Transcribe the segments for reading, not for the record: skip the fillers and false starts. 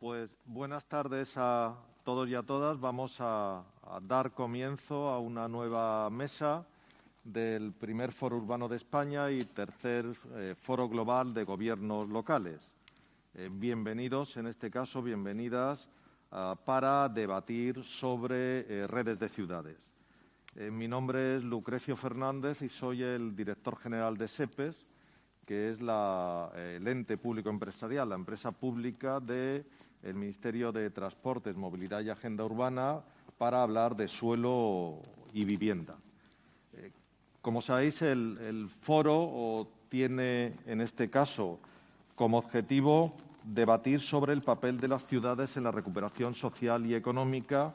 Pues buenas tardes a todos y a todas. Vamos a dar comienzo a una nueva mesa del primer Foro Urbano de España y tercer Foro Global de Gobiernos Locales. Bienvenidos, en este caso, bienvenidas para debatir sobre redes de ciudades. Mi nombre es Lucrecio Fernández y soy el director general de SEPES, que es el ente público empresarial, la empresa pública del Ministerio de Transportes, Movilidad y Agenda Urbana, para hablar de suelo y vivienda. Como sabéis, el foro tiene, en este caso, como objetivo debatir sobre el papel de las ciudades en la recuperación social y económica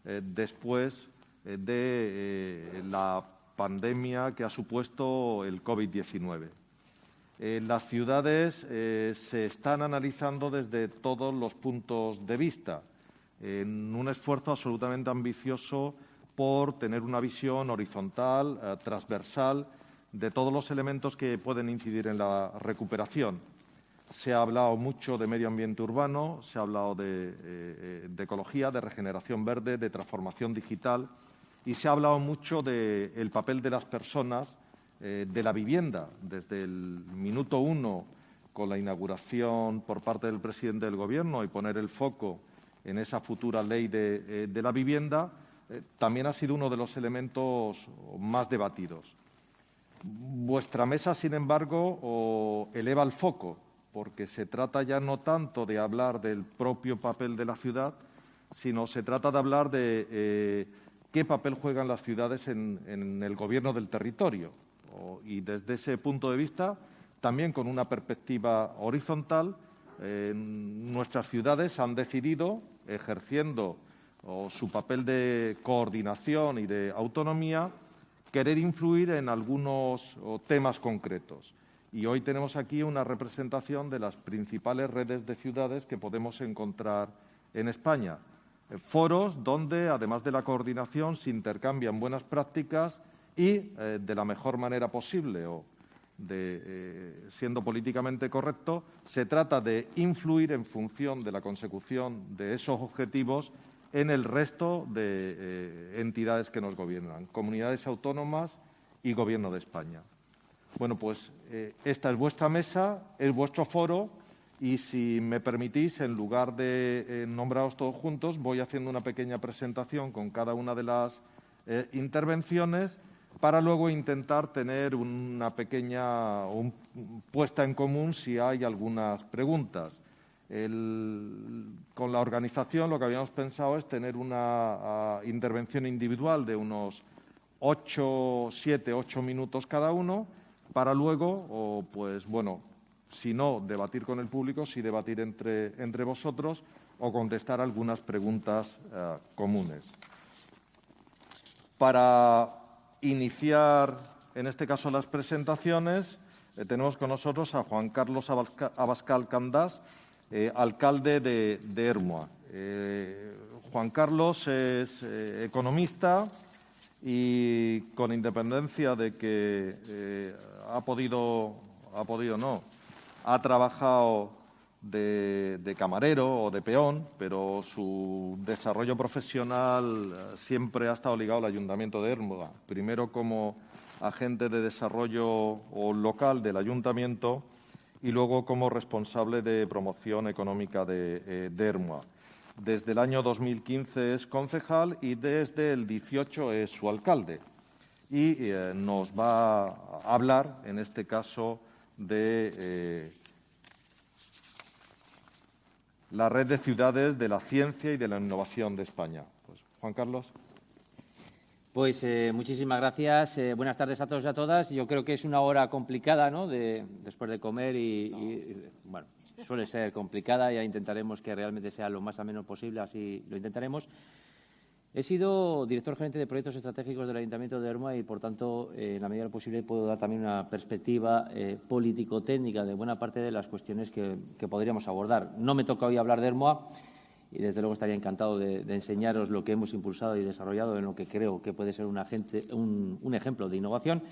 después de la pandemia que ha supuesto el COVID-19. Las ciudades se están analizando desde todos los puntos de vista, en un esfuerzo absolutamente ambicioso por tener una visión horizontal, transversal, de todos los elementos que pueden incidir en la recuperación. Se ha hablado mucho de medio ambiente urbano, se ha hablado de ecología, de regeneración verde, de transformación digital y se ha hablado mucho del papel de las personas, de la vivienda, desde el minuto uno, con la inauguración por parte del presidente del Gobierno y poner el foco en esa futura ley de la vivienda, también ha sido uno de los elementos más debatidos. Vuestra mesa, sin embargo, eleva el foco, porque se trata ya no tanto de hablar del propio papel de la ciudad, sino se trata de hablar de qué papel juegan las ciudades en el gobierno del territorio. Y desde ese punto de vista, también con una perspectiva horizontal, nuestras ciudades han decidido, ejerciendo su papel de coordinación y de autonomía, querer influir en algunos temas concretos. Y hoy tenemos aquí una representación de las principales redes de ciudades que podemos encontrar en España. Foros donde, además de la coordinación, se intercambian buenas prácticas y, de la mejor manera posible siendo políticamente correcto, se trata de influir en función de la consecución de esos objetivos en el resto de entidades que nos gobiernan, comunidades autónomas y Gobierno de España. Bueno, pues esta es vuestra mesa, es vuestro foro y, si me permitís, en lugar de nombraros todos juntos, voy haciendo una pequeña presentación con cada una de las intervenciones para luego intentar tener una pequeña puesta en común si hay algunas preguntas. Con la organización lo que habíamos pensado es tener una intervención individual de unos 7, 8 minutos cada uno, para luego, si no debatir con el público, sí debatir entre vosotros o contestar algunas preguntas comunes. Para iniciar, en este caso, las presentaciones, tenemos con nosotros a Juan Carlos Abascal Candás, alcalde de Ermua. Juan Carlos es economista y, con independencia de que ha trabajado de camarero o de peón, pero su desarrollo profesional siempre ha estado ligado al Ayuntamiento de Ermua, primero como agente de desarrollo local del Ayuntamiento y luego como responsable de promoción económica de Ermua. Desde el año 2015 es concejal y desde el 18 es su alcalde. Y nos va a hablar, en este caso, de la red de ciudades de la ciencia y de la innovación de España. Pues, Juan Carlos. Pues muchísimas gracias. Buenas tardes a todos y a todas. Yo creo que es una hora complicada, ¿no?, después de comer bueno, suele ser complicada. Ya intentaremos que realmente sea lo más ameno posible, así lo intentaremos. He sido director gerente de proyectos estratégicos del Ayuntamiento de Ermua y, por tanto, en la medida de lo posible puedo dar también una perspectiva político-técnica de buena parte de las cuestiones que podríamos abordar. No me toca hoy hablar de Ermua y, desde luego, estaría encantado de enseñaros lo que hemos impulsado y desarrollado en lo que creo que puede ser un ejemplo de innovación.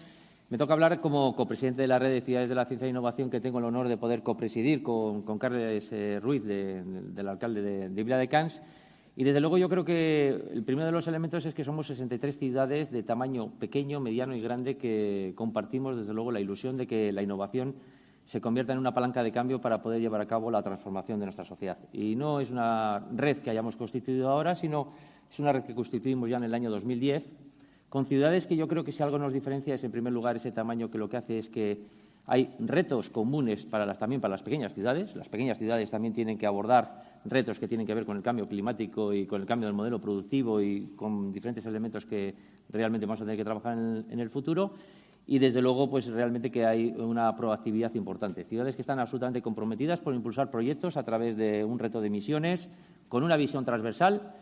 Me toca hablar como copresidente de la Red de Ciudades de la Ciencia e Innovación, que tengo el honor de poder copresidir con Carles Ruiz, del alcalde de Viladecans. Y, desde luego, yo creo que el primero de los elementos es que somos 63 ciudades de tamaño pequeño, mediano y grande que compartimos, desde luego, la ilusión de que la innovación se convierta en una palanca de cambio para poder llevar a cabo la transformación de nuestra sociedad. Y no es una red que hayamos constituido ahora, sino es una red que constituimos ya en el año 2010, con ciudades que yo creo que si algo nos diferencia es, en primer lugar, ese tamaño, que lo que hace es que hay retos comunes también para las pequeñas ciudades. Las pequeñas ciudades también tienen que abordar retos que tienen que ver con el cambio climático y con el cambio del modelo productivo y con diferentes elementos que realmente vamos a tener que trabajar en el futuro. Y, desde luego, pues realmente que hay una proactividad importante. Ciudades que están absolutamente comprometidas por impulsar proyectos a través de un reto de emisiones, con una visión transversal.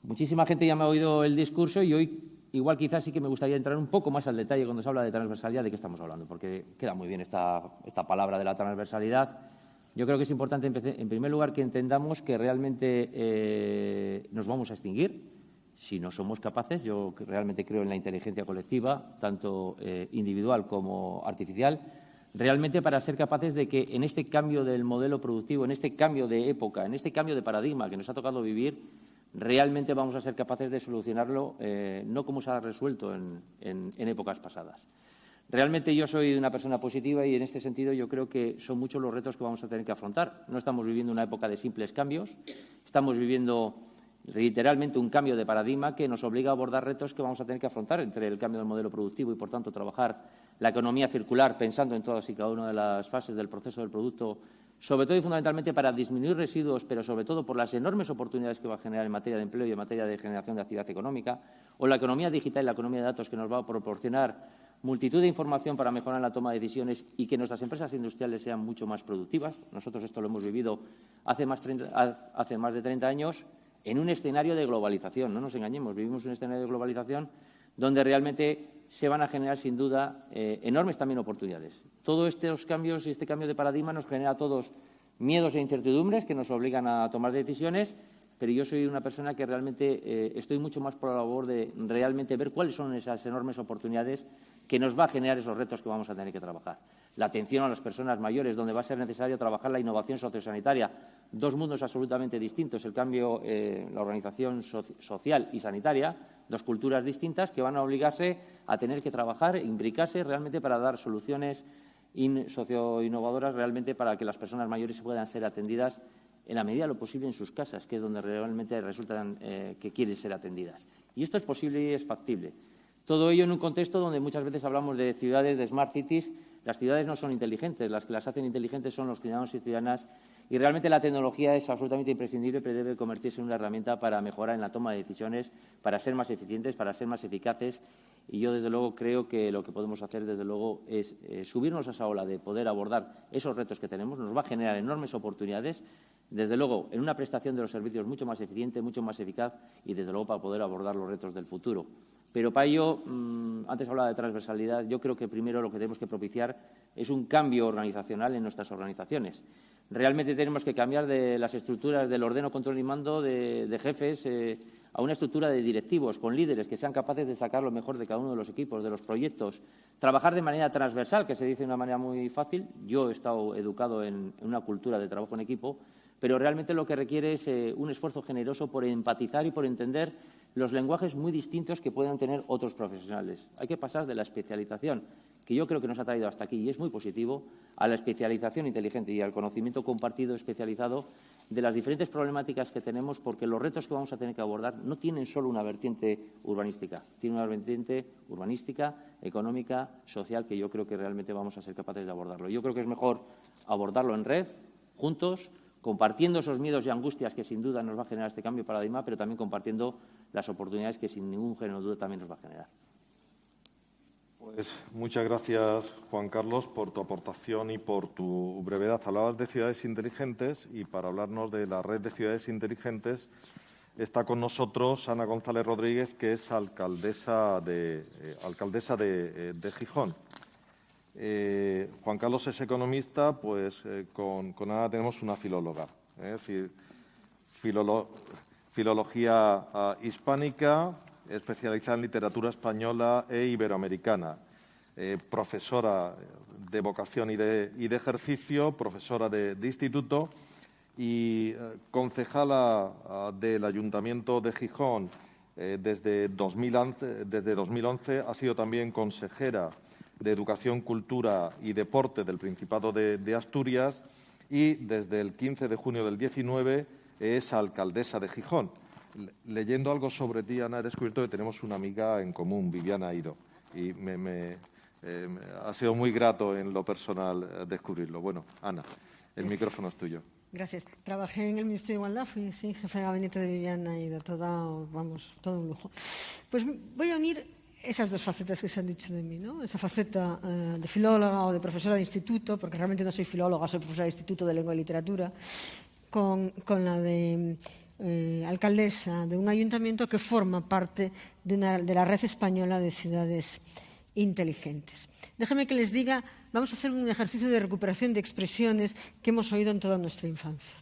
Muchísima gente ya me ha oído el discurso y hoy igual quizás sí que me gustaría entrar un poco más al detalle cuando se habla de transversalidad, de qué estamos hablando, porque queda muy bien esta palabra de la transversalidad. Yo creo que es importante, en primer lugar, que entendamos que realmente nos vamos a extinguir si no somos capaces. Yo realmente creo en la inteligencia colectiva, tanto individual como artificial, realmente para ser capaces de que en este cambio del modelo productivo, en este cambio de época, en este cambio de paradigma que nos ha tocado vivir, realmente vamos a ser capaces de solucionarlo, no como se ha resuelto en épocas pasadas. Realmente yo soy una persona positiva y, en este sentido, yo creo que son muchos los retos que vamos a tener que afrontar. No estamos viviendo una época de simples cambios, estamos viviendo literalmente un cambio de paradigma que nos obliga a abordar retos que vamos a tener que afrontar, entre el cambio del modelo productivo y, por tanto, trabajar la economía circular pensando en todas y cada una de las fases del proceso del producto, sobre todo y fundamentalmente para disminuir residuos, pero sobre todo por las enormes oportunidades que va a generar en materia de empleo y en materia de generación de actividad económica, o la economía digital y la economía de datos, que nos va a proporcionar multitud de información para mejorar la toma de decisiones y que nuestras empresas industriales sean mucho más productivas. Nosotros esto lo hemos vivido hace más de 30 años en un escenario de globalización. No nos engañemos, vivimos un escenario de globalización donde realmente se van a generar, sin duda, enormes también oportunidades. Todos estos cambios y este cambio de paradigma nos genera a todos miedos e incertidumbres que nos obligan a tomar decisiones, pero yo soy una persona que realmente estoy mucho más por la labor de realmente ver cuáles son esas enormes oportunidades que nos va a generar esos retos que vamos a tener que trabajar. La atención a las personas mayores, donde va a ser necesario trabajar la innovación sociosanitaria. Dos mundos absolutamente distintos, el cambio, la organización social y sanitaria, dos culturas distintas que van a obligarse a tener que trabajar e imbricarse realmente para dar soluciones socioinnovadoras realmente para que las personas mayores puedan ser atendidas en la medida de lo posible en sus casas, que es donde realmente resultan que quieren ser atendidas. Y esto es posible y es factible. Todo ello en un contexto donde muchas veces hablamos de ciudades, de smart cities. Las ciudades no son inteligentes, las que las hacen inteligentes son los ciudadanos y ciudadanas, y realmente la tecnología es absolutamente imprescindible, pero debe convertirse en una herramienta para mejorar en la toma de decisiones, para ser más eficientes, para ser más eficaces. Y yo, desde luego, creo que lo que podemos hacer, desde luego, es subirnos a esa ola de poder abordar esos retos que tenemos. Nos va a generar enormes oportunidades, desde luego, en una prestación de los servicios mucho más eficiente, mucho más eficaz y, desde luego, para poder abordar los retos del futuro. Pero para ello, antes hablaba de transversalidad, yo creo que primero lo que tenemos que propiciar es un cambio organizacional en nuestras organizaciones. Realmente tenemos que cambiar de las estructuras del ordeno, control y mando de jefes a una estructura de directivos, con líderes que sean capaces de sacar lo mejor de cada uno de los equipos, de los proyectos. Trabajar de manera transversal, que se dice de una manera muy fácil. Yo he estado educado en una cultura de trabajo en equipo, pero realmente lo que requiere es un esfuerzo generoso por empatizar y por entender los lenguajes muy distintos que puedan tener otros profesionales. Hay que pasar de la especialización, que yo creo que nos ha traído hasta aquí y es muy positivo, a la especialización inteligente y al conocimiento compartido especializado de las diferentes problemáticas que tenemos, porque los retos que vamos a tener que abordar no tienen solo una vertiente urbanística, tienen una vertiente urbanística, económica, social, que yo creo que realmente vamos a ser capaces de abordarlo. Yo creo que es mejor abordarlo en red, juntos, compartiendo esos miedos y angustias que sin duda nos va a generar este cambio de paradigma, pero también compartiendo las oportunidades que sin ningún género de duda también nos va a generar. Pues muchas gracias, Juan Carlos, por tu aportación y por tu brevedad. Hablabas de ciudades inteligentes y para hablarnos de la red de ciudades inteligentes está con nosotros Ana González Rodríguez, que es alcaldesa de Gijón. Juan Carlos es economista, pues con Ana tenemos una filóloga, es decir, filología hispánica, especializada en literatura española e iberoamericana. profesora de vocación y de ejercicio, profesora de instituto y concejala del Ayuntamiento de Gijón desde 2011. Ha sido también consejera de Educación, Cultura y Deporte del Principado de Asturias y desde el 15 de junio del 19 es alcaldesa de Gijón. Leyendo algo sobre ti, Ana, he descubierto que tenemos una amiga en común, Viviana Airo, y ha sido muy grato en lo personal descubrirlo. Bueno, Ana, el micrófono es tuyo. Gracias. Trabajé en el Ministerio de Igualdad, fui jefe de gabinete de Viviana y de todo un lujo. Pues voy a unir esas dos facetas que se han dicho de mí, ¿no? Esa faceta de filóloga o de profesora de instituto, porque realmente no soy filóloga, soy profesora de instituto de lengua y literatura, con la de alcaldesa de un ayuntamiento que forma parte de la red española de ciudades inteligentes. Déjenme que les diga, vamos a hacer un ejercicio de recuperación de expresiones que hemos oído en toda nuestra infancia,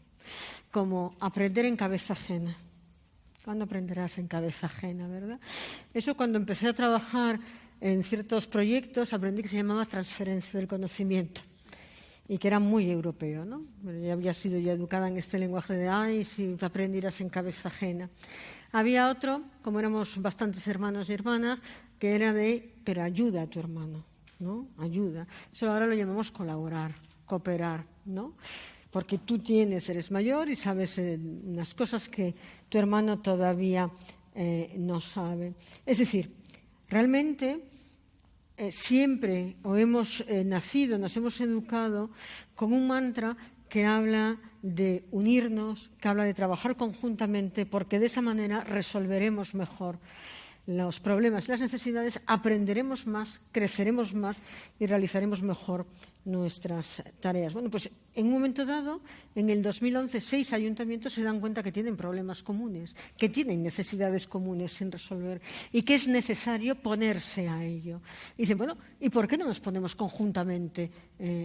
como aprender en cabeza ajena. ¿Cuándo aprenderás en cabeza ajena, verdad? Eso cuando empecé a trabajar en ciertos proyectos aprendí que se llamaba transferencia del conocimiento y que era muy europeo, ¿no? Bueno, ya había sido ya educada en este lenguaje de ay, si aprendieras en cabeza ajena. Había otro, como éramos bastantes hermanos y hermanas, que era de, pero ayuda a tu hermano, ¿no? Ayuda. Eso ahora lo llamamos colaborar, cooperar, ¿no? Porque tú eres mayor y sabes unas cosas que tu hermano todavía no sabe. Es decir, realmente siempre hemos nacido, nos hemos educado con un mantra que habla de unirnos, que habla de trabajar conjuntamente, porque de esa manera resolveremos mejor los problemas y las necesidades, aprenderemos más, creceremos más y realizaremos mejor nuestras tareas. Bueno, pues en un momento dado, en el 2011, 6 ayuntamientos se dan cuenta que tienen problemas comunes, que tienen necesidades comunes sin resolver y que es necesario ponerse a ello. Y dicen, bueno, ¿y por qué no nos ponemos conjuntamente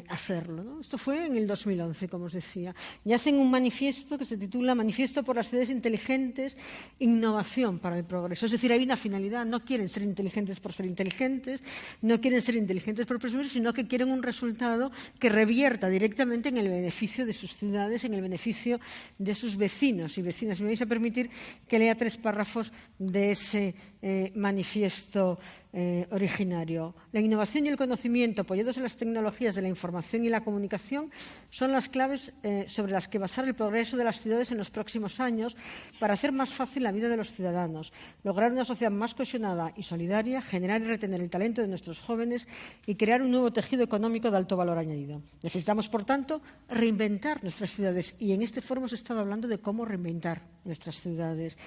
a hacerlo, ¿no? Esto fue en el 2011, como os decía. Y hacen un manifiesto que se titula Manifiesto por las ciudades inteligentes, innovación para el progreso. Es decir, hay una finalidad, no quieren ser inteligentes por ser inteligentes, no quieren ser inteligentes por presumir, sino que quieren un resultado que revierta directamente en el beneficio de sus ciudades, en el beneficio de sus vecinos y vecinas. Me vais a permitir que lea 3 párrafos de ese manifiesto originario. La innovación y el conocimiento apoyados en las tecnologías de la información y la comunicación son las claves sobre las que basar el progreso de las ciudades en los próximos años para hacer más fácil la vida de los ciudadanos, lograr una sociedad más cohesionada y solidaria, generar y retener el talento de nuestros jóvenes y crear un nuevo tejido económico de alto valor añadido. Necesitamos, por tanto, reinventar nuestras ciudades y en este foro hemos estado hablando de cómo reinventar nuestras ciudades.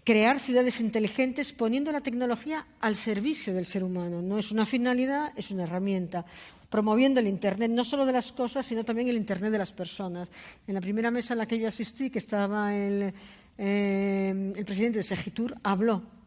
Crear ciudades inteligentes poniendo la tecnología al servicio del ser humano. No es una finalidad, es una herramienta. Promoviendo el Internet, no solo de las cosas, sino también el Internet de las personas. En la primera mesa a la que yo asistí, que estaba el presidente de Segitur,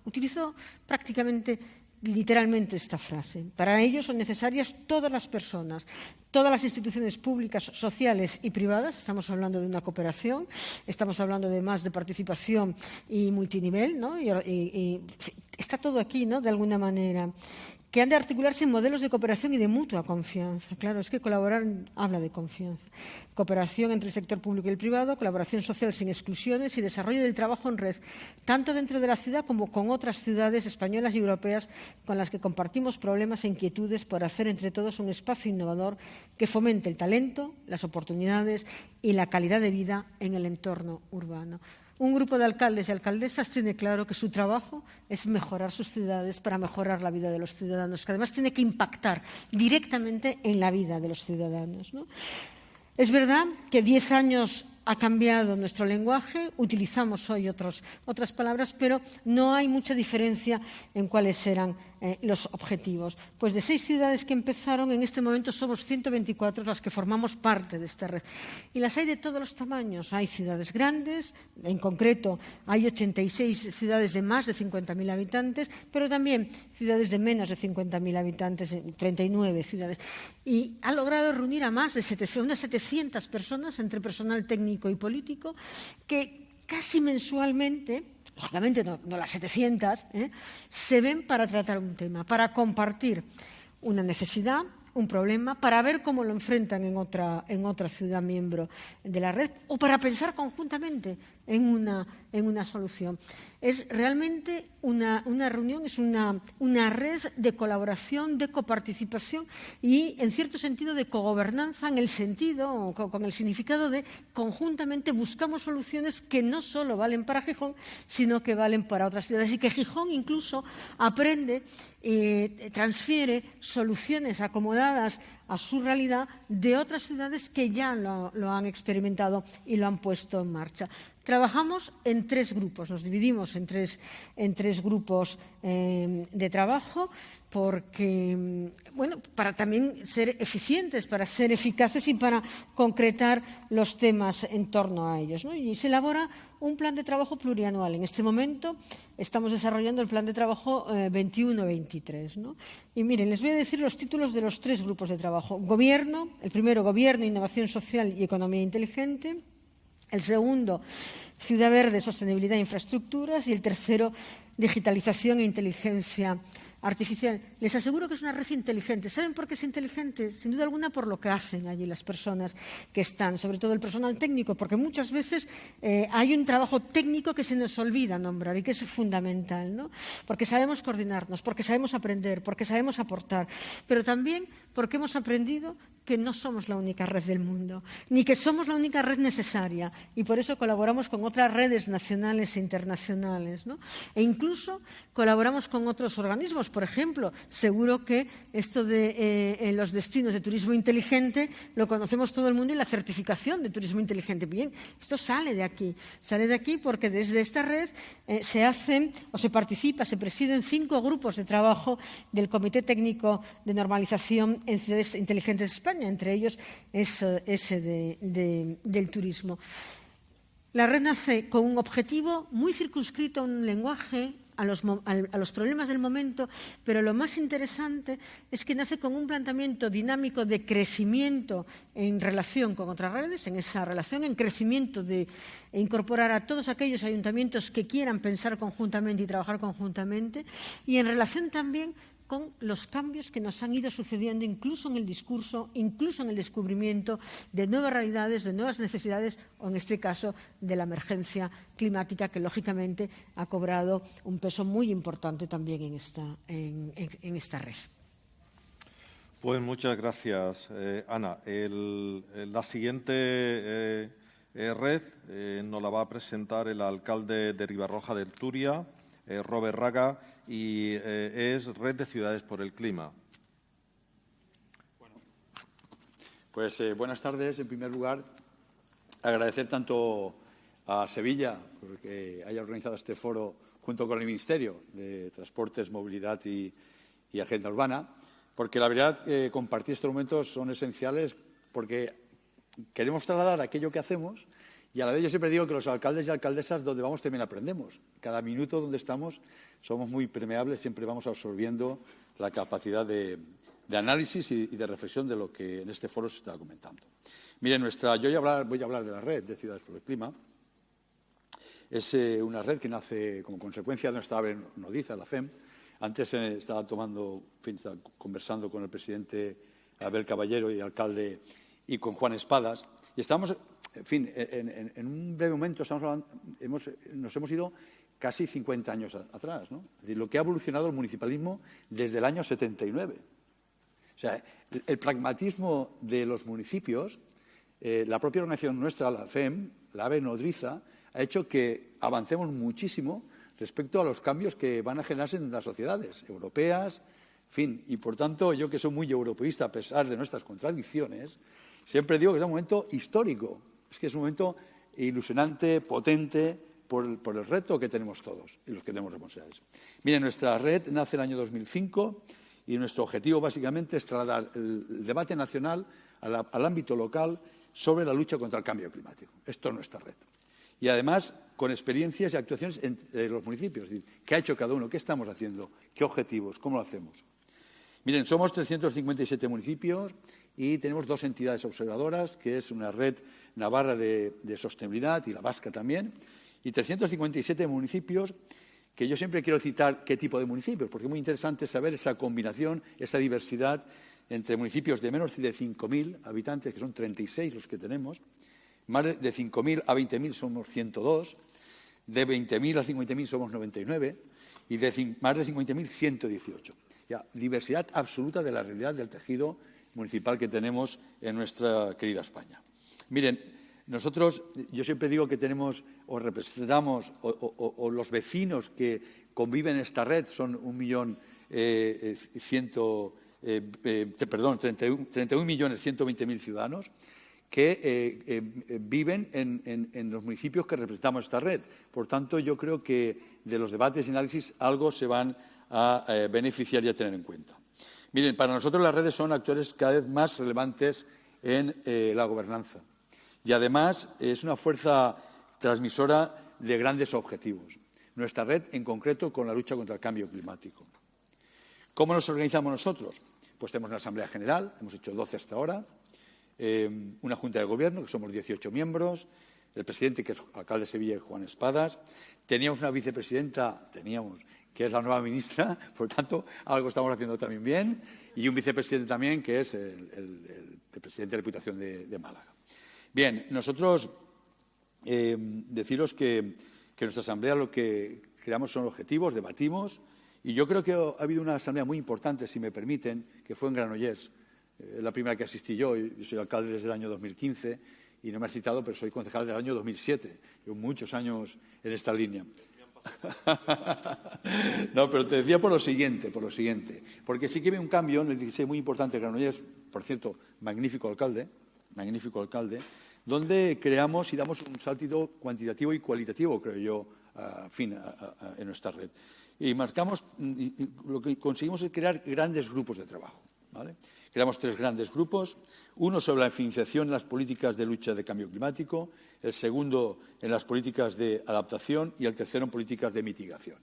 utilizó prácticamente literalmente esta frase. Para ello son necesarias todas las personas, todas las instituciones públicas, sociales y privadas. Estamos hablando de una cooperación, estamos hablando además de participación y multinivel, ¿no? Y está todo aquí, ¿no? De alguna manera, que han de articularse en modelos de cooperación y de mutua confianza. Claro, es que colaborar habla de confianza. Cooperación entre el sector público y el privado, colaboración social sin exclusiones y desarrollo del trabajo en red, tanto dentro de la ciudad como con otras ciudades españolas y europeas con las que compartimos problemas e inquietudes por hacer entre todos un espacio innovador que fomente el talento, las oportunidades y la calidad de vida en el entorno urbano. Un grupo de alcaldes y alcaldesas tiene claro que su trabajo es mejorar sus ciudades para mejorar la vida de los ciudadanos, que además tiene que impactar directamente en la vida de los ciudadanos, ¿no? Es verdad que 10 años ha cambiado nuestro lenguaje, utilizamos hoy otras palabras, pero no hay mucha diferencia en cuáles eran los objetivos. Pues de 6 ciudades que empezaron, en este momento somos 124 las que formamos parte de esta red. Y las hay de todos los tamaños. Hay ciudades grandes, en concreto hay 86 ciudades de más de 50.000 habitantes, pero también ciudades de menos de 50.000 habitantes, 39 ciudades. Y ha logrado reunir a más de unas 700 personas, entre personal técnico y político, que casi mensualmente, lógicamente no las 700, se ven para tratar un tema, para compartir una necesidad, un problema, para ver cómo lo enfrentan en otra ciudad miembro de la red o para pensar conjuntamente en una solución. Es realmente una reunión, es una red de colaboración, de coparticipación y, en cierto sentido, de cogobernanza en el sentido o con el significado de conjuntamente buscamos soluciones que no solo valen para Gijón, sino que valen para otras ciudades y que Gijón incluso aprende, transfiere soluciones acomodadas a su realidad de otras ciudades que ya lo han experimentado y lo han puesto en marcha. Trabajamos en 3 grupos, nos dividimos en tres grupos de trabajo porque, bueno, para también ser eficientes, para ser eficaces y para concretar los temas en torno a ellos, ¿no? Y se elabora un plan de trabajo plurianual. En este momento estamos desarrollando el plan de trabajo 21-23, ¿no? Y miren, les voy a decir los títulos de los 3 grupos de trabajo. Gobierno, el primero, Gobierno, Innovación Social y Economía Inteligente. El segundo, Ciudad Verde, Sostenibilidad e Infraestructuras. Y el tercero, Digitalización e Inteligencia Artificial. Les aseguro que es una red inteligente. ¿Saben por qué es inteligente? Sin duda alguna por lo que hacen allí las personas que están, sobre todo el personal técnico, porque muchas veces hay un trabajo técnico que se nos olvida nombrar y que es fundamental, ¿no? Porque sabemos coordinarnos, porque sabemos aprender, porque sabemos aportar, pero también porque hemos aprendido que no somos la única red del mundo, ni que somos la única red necesaria, y por eso colaboramos con otras redes nacionales e internacionales, ¿no? E incluso colaboramos con otros organismos. Por ejemplo, seguro que esto de los destinos de turismo inteligente lo conocemos todo el mundo, y la certificación de turismo inteligente. Bien, esto sale de aquí porque desde esta red se hacen o se participa, se presiden 5 grupos de trabajo del Comité Técnico de Normalización en Ciudades Inteligentes de España, entre ellos ese del turismo. La red nace con un objetivo muy circunscrito a un lenguaje, a los problemas del momento, pero lo más interesante es que nace con un planteamiento dinámico de crecimiento en relación con otras redes, en esa relación, en crecimiento de incorporar a todos aquellos ayuntamientos que quieran pensar conjuntamente y trabajar conjuntamente, y en relación también con los cambios que nos han ido sucediendo incluso en el discurso, incluso en el descubrimiento de nuevas realidades, de nuevas necesidades, o en este caso de la emergencia climática, que lógicamente ha cobrado un peso muy importante también en esta red. Pues muchas gracias, Ana. La siguiente red nos la va a presentar el alcalde de Ribarroja del Turia, Robert Raga, y es Red de Ciudades por el Clima. Bueno, pues buenas tardes. En primer lugar, agradecer tanto a Sevilla porque haya organizado este foro junto con el Ministerio de Transportes, Movilidad y Agenda Urbana, porque la verdad compartir estos momentos son esenciales porque queremos trasladar aquello que hacemos. Y a la vez yo siempre digo que los alcaldes y alcaldesas donde vamos también aprendemos. Cada minuto donde estamos somos muy permeables, siempre vamos absorbiendo la capacidad de análisis y de reflexión de lo que en este foro se está comentando. Miren, voy a hablar de la Red de Ciudades por el Clima. Es una red que nace como consecuencia de nuestra nodiza, la FEM. Antes estaba conversando con el presidente Abel Caballero y alcalde y con Juan Espadas. Y estamos, en fin, en un breve momento nos hemos ido casi 50 años atrás, ¿no? Es decir, lo que ha evolucionado el municipalismo desde el año 79. O sea, el pragmatismo de los municipios, la propia organización nuestra, la FEM, la AVE Nodriza, ha hecho que avancemos muchísimo respecto a los cambios que van a generarse en las sociedades europeas, en fin. Y, por tanto, yo que soy muy europeísta a pesar de nuestras contradicciones, siempre digo que es un momento histórico, es que es un momento ilusionante, potente, por el reto que tenemos todos y los que tenemos responsabilidades. Miren, nuestra red nace en el año 2005 y nuestro objetivo básicamente es trasladar el debate nacional al ámbito local sobre la lucha contra el cambio climático. Esto es nuestra red. Y además con experiencias y actuaciones entre los municipios. Es decir, ¿qué ha hecho cada uno? ¿Qué estamos haciendo? ¿Qué objetivos? ¿Cómo lo hacemos? Miren, somos 357 municipios y tenemos 2 entidades observadoras, que es una red navarra de sostenibilidad y la vasca también, y 357 municipios que yo siempre quiero citar qué tipo de municipios, porque es muy interesante saber esa combinación, esa diversidad entre municipios de menos de 5.000 habitantes, que son 36 los que tenemos, más de 5.000 a 20.000 somos 102, de 20.000 a 50.000 somos 99 y de más de 50.000 118. Ya, diversidad absoluta de la realidad del tejido municipal que tenemos en nuestra querida España. Miren, nosotros, yo siempre digo que tenemos o representamos o los vecinos que conviven en esta red son 31.120.000 ciudadanos que viven en los municipios que representamos esta red. Por tanto, yo creo que de los debates y análisis algo se van a beneficiar y a tener en cuenta. Miren, para nosotros las redes son actores cada vez más relevantes en la gobernanza y, además, es una fuerza transmisora de grandes objetivos. Nuestra red, en concreto, con la lucha contra el cambio climático. ¿Cómo nos organizamos nosotros? Pues tenemos una Asamblea General, hemos hecho 12 hasta ahora, una Junta de Gobierno, que somos 18 miembros, el presidente, que es alcalde de Sevilla, Juan Espadas. Teníamos una vicepresidenta, que es la nueva ministra, por tanto, algo estamos haciendo también bien, y un vicepresidente también, que es el presidente de la Diputación de Málaga. Bien, nosotros deciros que nuestra asamblea lo que creamos son objetivos, debatimos, y yo creo que ha habido una asamblea muy importante, si me permiten, que fue en Granollers, la primera que asistí yo soy alcalde desde el año 2015, y no me has citado, pero soy concejal del año 2007, llevo muchos años en esta línea. No, pero te decía por lo siguiente, porque sí que veo un cambio en el 16 muy importante en Granollers, por cierto, magnífico alcalde, donde creamos y damos un salto cuantitativo y cualitativo, creo yo, en nuestra red. Y marcamos, lo que conseguimos es crear grandes grupos de trabajo, ¿vale? Creamos 3 grandes grupos, uno sobre la financiación en las políticas de lucha de cambio climático, el segundo en las políticas de adaptación y el tercero en políticas de mitigación.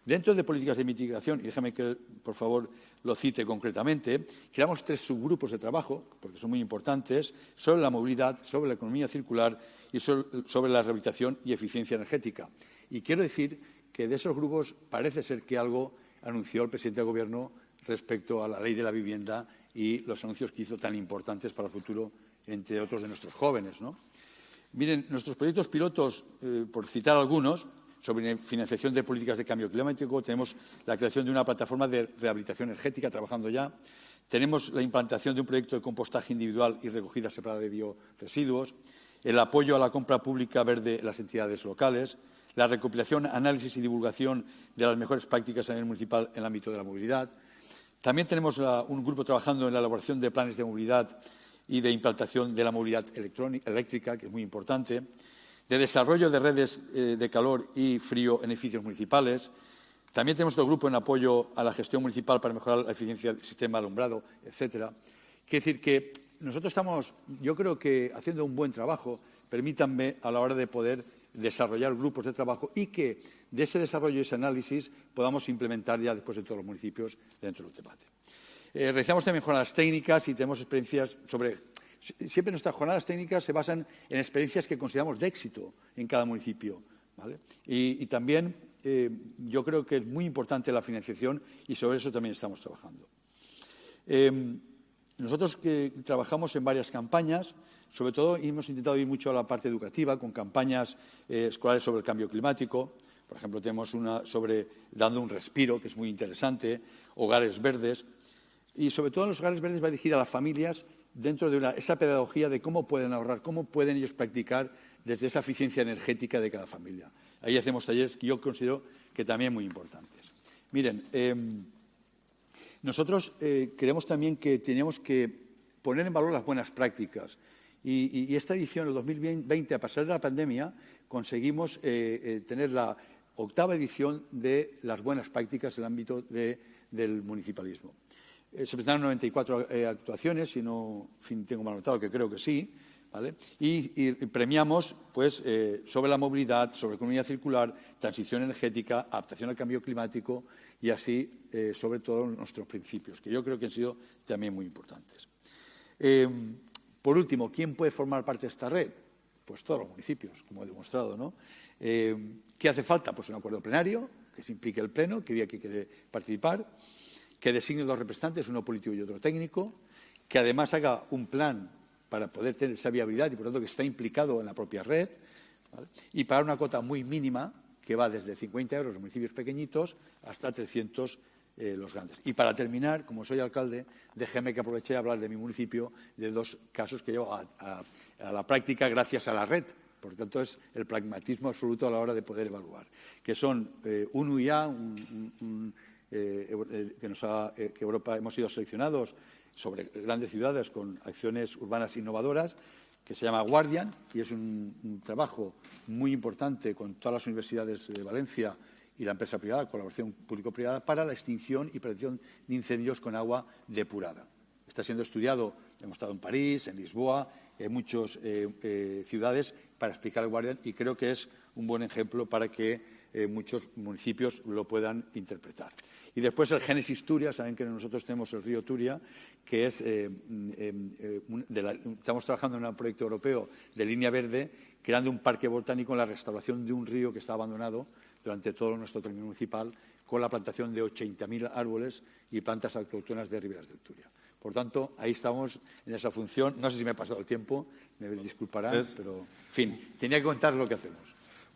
Dentro de políticas de mitigación, y déjame que, por favor, lo cite concretamente, creamos 3 subgrupos de trabajo, porque son muy importantes, sobre la movilidad, sobre la economía circular y sobre la rehabilitación y eficiencia energética. Y quiero decir que de esos grupos parece ser que algo anunció el presidente del Gobierno respecto a la ley de la vivienda y los anuncios que hizo tan importantes para el futuro, entre otros, de nuestros jóvenes, ¿no? Miren, nuestros proyectos pilotos, por citar algunos, sobre financiación de políticas de cambio climático, tenemos la creación de una plataforma de rehabilitación energética, trabajando ya. Tenemos la implantación de un proyecto de compostaje individual y recogida separada de bioresiduos, el apoyo a la compra pública verde en las entidades locales, la recopilación, análisis y divulgación de las mejores prácticas a nivel municipal en el ámbito de la movilidad. También tenemos un grupo trabajando en la elaboración de planes de movilidad y de implantación de la movilidad eléctrica, que es muy importante, de desarrollo de redes de calor y frío en edificios municipales. También tenemos otro grupo en apoyo a la gestión municipal para mejorar la eficiencia del sistema de alumbrado, etcétera. Quiere decir que nosotros estamos, yo creo que haciendo un buen trabajo, permítanme, a la hora de poder desarrollar grupos de trabajo y que de ese desarrollo y ese análisis podamos implementar ya después en todos los municipios dentro del debate. Realizamos también jornadas técnicas y tenemos experiencias sobre... Siempre nuestras jornadas técnicas se basan en experiencias que consideramos de éxito en cada municipio, ¿vale? Y también yo creo que es muy importante la financiación y sobre eso también estamos trabajando. Nosotros que trabajamos en varias campañas, sobre todo hemos intentado ir mucho a la parte educativa, con campañas escolares sobre el cambio climático. Por ejemplo, tenemos una sobre dando un respiro, que es muy interesante, hogares verdes. Y sobre todo en los hogares verdes va dirigida a las familias dentro de esa pedagogía de cómo pueden ahorrar, cómo pueden ellos practicar desde esa eficiencia energética de cada familia. Ahí hacemos talleres que yo considero que también muy importantes. Miren, nosotros creemos también que teníamos que poner en valor las buenas prácticas. Y esta edición, el 2020, a pesar de la pandemia, conseguimos tener la 8ª edición de las buenas prácticas en el ámbito del municipalismo. Se presentaron 94 actuaciones, si no tengo mal notado, que creo que sí, ¿vale? Y premiamos pues, sobre la movilidad, sobre economía circular, transición energética, adaptación al cambio climático y así, sobre todo, nuestros principios, que yo creo que han sido también muy importantes. Por último, ¿quién puede formar parte de esta red? Pues todos los municipios, como he demostrado, ¿no? ¿Qué hace falta? Pues un acuerdo plenario, que se implique el Pleno, que diga que quiere participar, que designe los representantes, uno político y otro técnico, que además haga un plan para poder tener esa viabilidad y, por lo tanto, que está implicado en la propia red, ¿vale? Y pagar una cuota muy mínima que va desde 50 euros los municipios pequeñitos hasta 300 los grandes. Y para terminar, como soy alcalde, déjeme que aproveche a hablar de mi municipio, de 2 casos que llevo a la práctica gracias a la red. Por tanto, es el pragmatismo absoluto a la hora de poder evaluar, que son un UIA, que Europa hemos sido seleccionados sobre grandes ciudades con acciones urbanas innovadoras, que se llama Guardian, y es un trabajo muy importante con todas las universidades de Valencia y la empresa privada, colaboración público-privada, para la extinción y prevención de incendios con agua depurada. Está siendo estudiado, hemos estado en París, en Lisboa, en muchas ciudades para explicar el Guardian, y creo que es un buen ejemplo para que muchos municipios lo puedan interpretar. Y después el Génesis Turia, saben que nosotros tenemos el río Turia, que es estamos trabajando en un proyecto europeo de línea verde, creando un parque botánico en la restauración de un río que está abandonado durante todo nuestro término municipal, con la plantación de 80.000 árboles y plantas autóctonas de riberas del Turia. Por tanto, ahí estamos en esa función. No sé si me he pasado el tiempo, me disculparán, pero, en fin, tenía que contar lo que hacemos.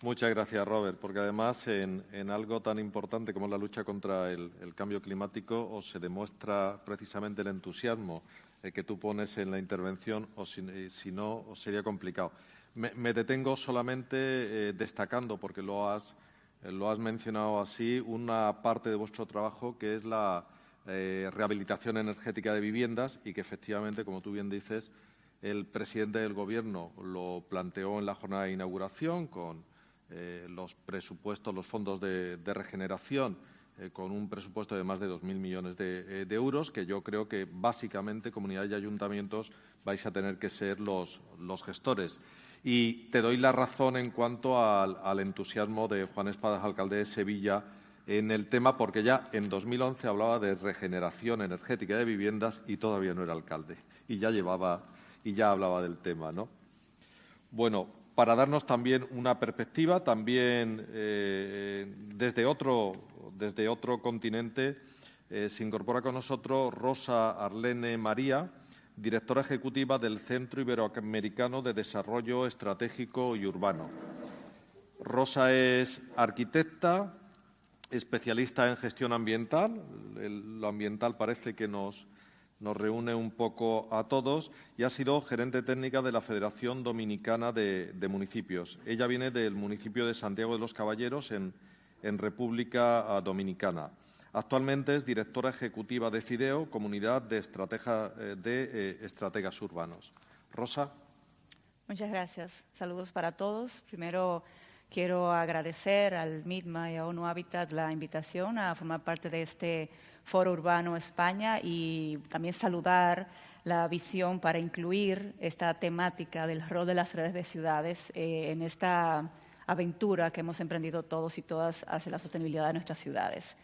Muchas gracias, Robert, porque además en algo tan importante como la lucha contra el cambio climático os se demuestra precisamente el entusiasmo que tú pones en la intervención, o si no, os sería complicado. Me detengo solamente destacando, porque lo has mencionado así, una parte de vuestro trabajo que es la rehabilitación energética de viviendas, y que efectivamente, como tú bien dices, el presidente del Gobierno lo planteó en la jornada de inauguración con los presupuestos, los fondos de regeneración, con un presupuesto de más de 2.000 millones de euros, que yo creo que básicamente comunidades y ayuntamientos vais a tener que ser los gestores. Y te doy la razón en cuanto al entusiasmo de Juan Espadas, alcalde de Sevilla, en el tema, porque ya en 2011 hablaba de regeneración energética de viviendas y todavía no era alcalde, y ya hablaba del tema, ¿no? Bueno, para darnos también una perspectiva, también desde otro continente, se incorpora con nosotros Rosa Arlene María, directora ejecutiva del Centro Iberoamericano de Desarrollo Estratégico y Urbano. Rosa es arquitecta, especialista en gestión ambiental. Lo ambiental parece que nos reúne un poco a todos, y ha sido gerente técnica de la Federación Dominicana de Municipios. Ella viene del municipio de Santiago de los Caballeros, en República Dominicana. Actualmente es directora ejecutiva de CIDEO, Comunidad de Estrategas Urbanos. Rosa. Muchas gracias. Saludos para todos. Primero, quiero agradecer al MIDMA y a ONU Habitat la invitación a formar parte de este Foro Urbano España, y también saludar la visión para incluir esta temática del rol de las redes de ciudades en esta aventura que hemos emprendido todos y todas hacia la sostenibilidad de nuestras ciudades.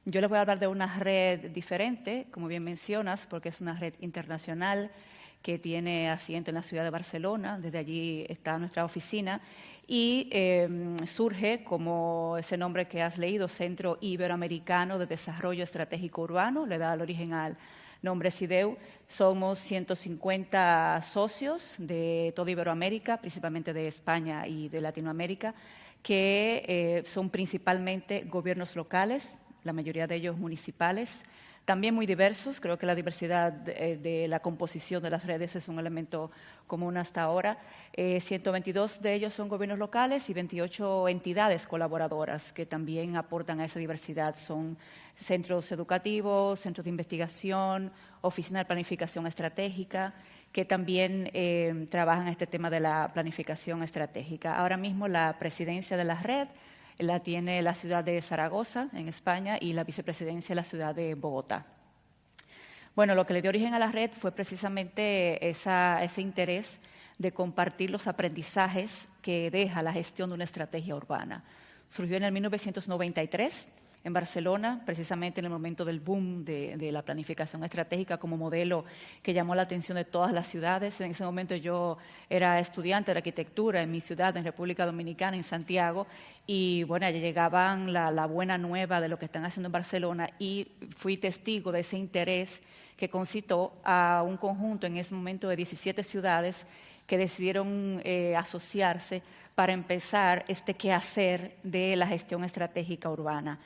Yo les voy a hablar de una red diferente, como bien mencionas, porque es una red internacional que tiene asiento en la ciudad de Barcelona. Desde allí está nuestra oficina, y surge, como ese nombre que has leído, Centro Iberoamericano de Desarrollo Estratégico Urbano, le da el origen al nombre CIDEU. Somos 150 socios de toda Iberoamérica, principalmente de España y de Latinoamérica, que son principalmente gobiernos locales, la mayoría de ellos municipales, también muy diversos. Creo que la diversidad de la composición de las redes es un elemento común hasta ahora. 122 de ellos son gobiernos locales y 28 entidades colaboradoras que también aportan a esa diversidad. Son centros educativos, centros de investigación, oficinas de planificación estratégica, que también trabajan este tema de la planificación estratégica. Ahora mismo la presidencia de la red la tiene la ciudad de Zaragoza, en España, y la vicepresidencia la ciudad de Bogotá. Bueno, lo que le dio origen a la red fue precisamente ese interés de compartir los aprendizajes que deja la gestión de una estrategia urbana. Surgió en el 1993 en Barcelona, precisamente en el momento del boom de la planificación estratégica como modelo que llamó la atención de todas las ciudades. En ese momento yo era estudiante de arquitectura en mi ciudad, en República Dominicana, en Santiago, y bueno, ya llegaban la buena nueva de lo que están haciendo en Barcelona y fui testigo de ese interés que concitó a un conjunto en ese momento de 17 ciudades que decidieron asociarse para empezar este quehacer de la gestión estratégica urbana.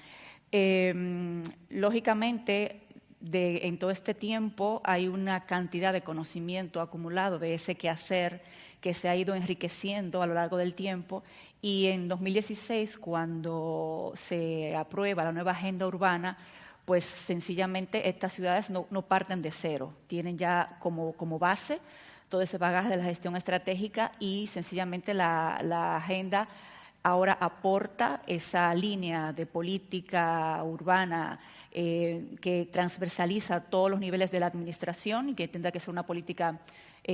Lógicamente, en todo este tiempo hay una cantidad de conocimiento acumulado de ese quehacer que se ha ido enriqueciendo a lo largo del tiempo, y en 2016, cuando se aprueba la nueva agenda urbana, pues sencillamente estas ciudades no parten de cero, tienen ya como base todo ese bagaje de la gestión estratégica, y sencillamente la agenda ahora aporta esa línea de política urbana que transversaliza todos los niveles de la administración y que tendrá que ser una política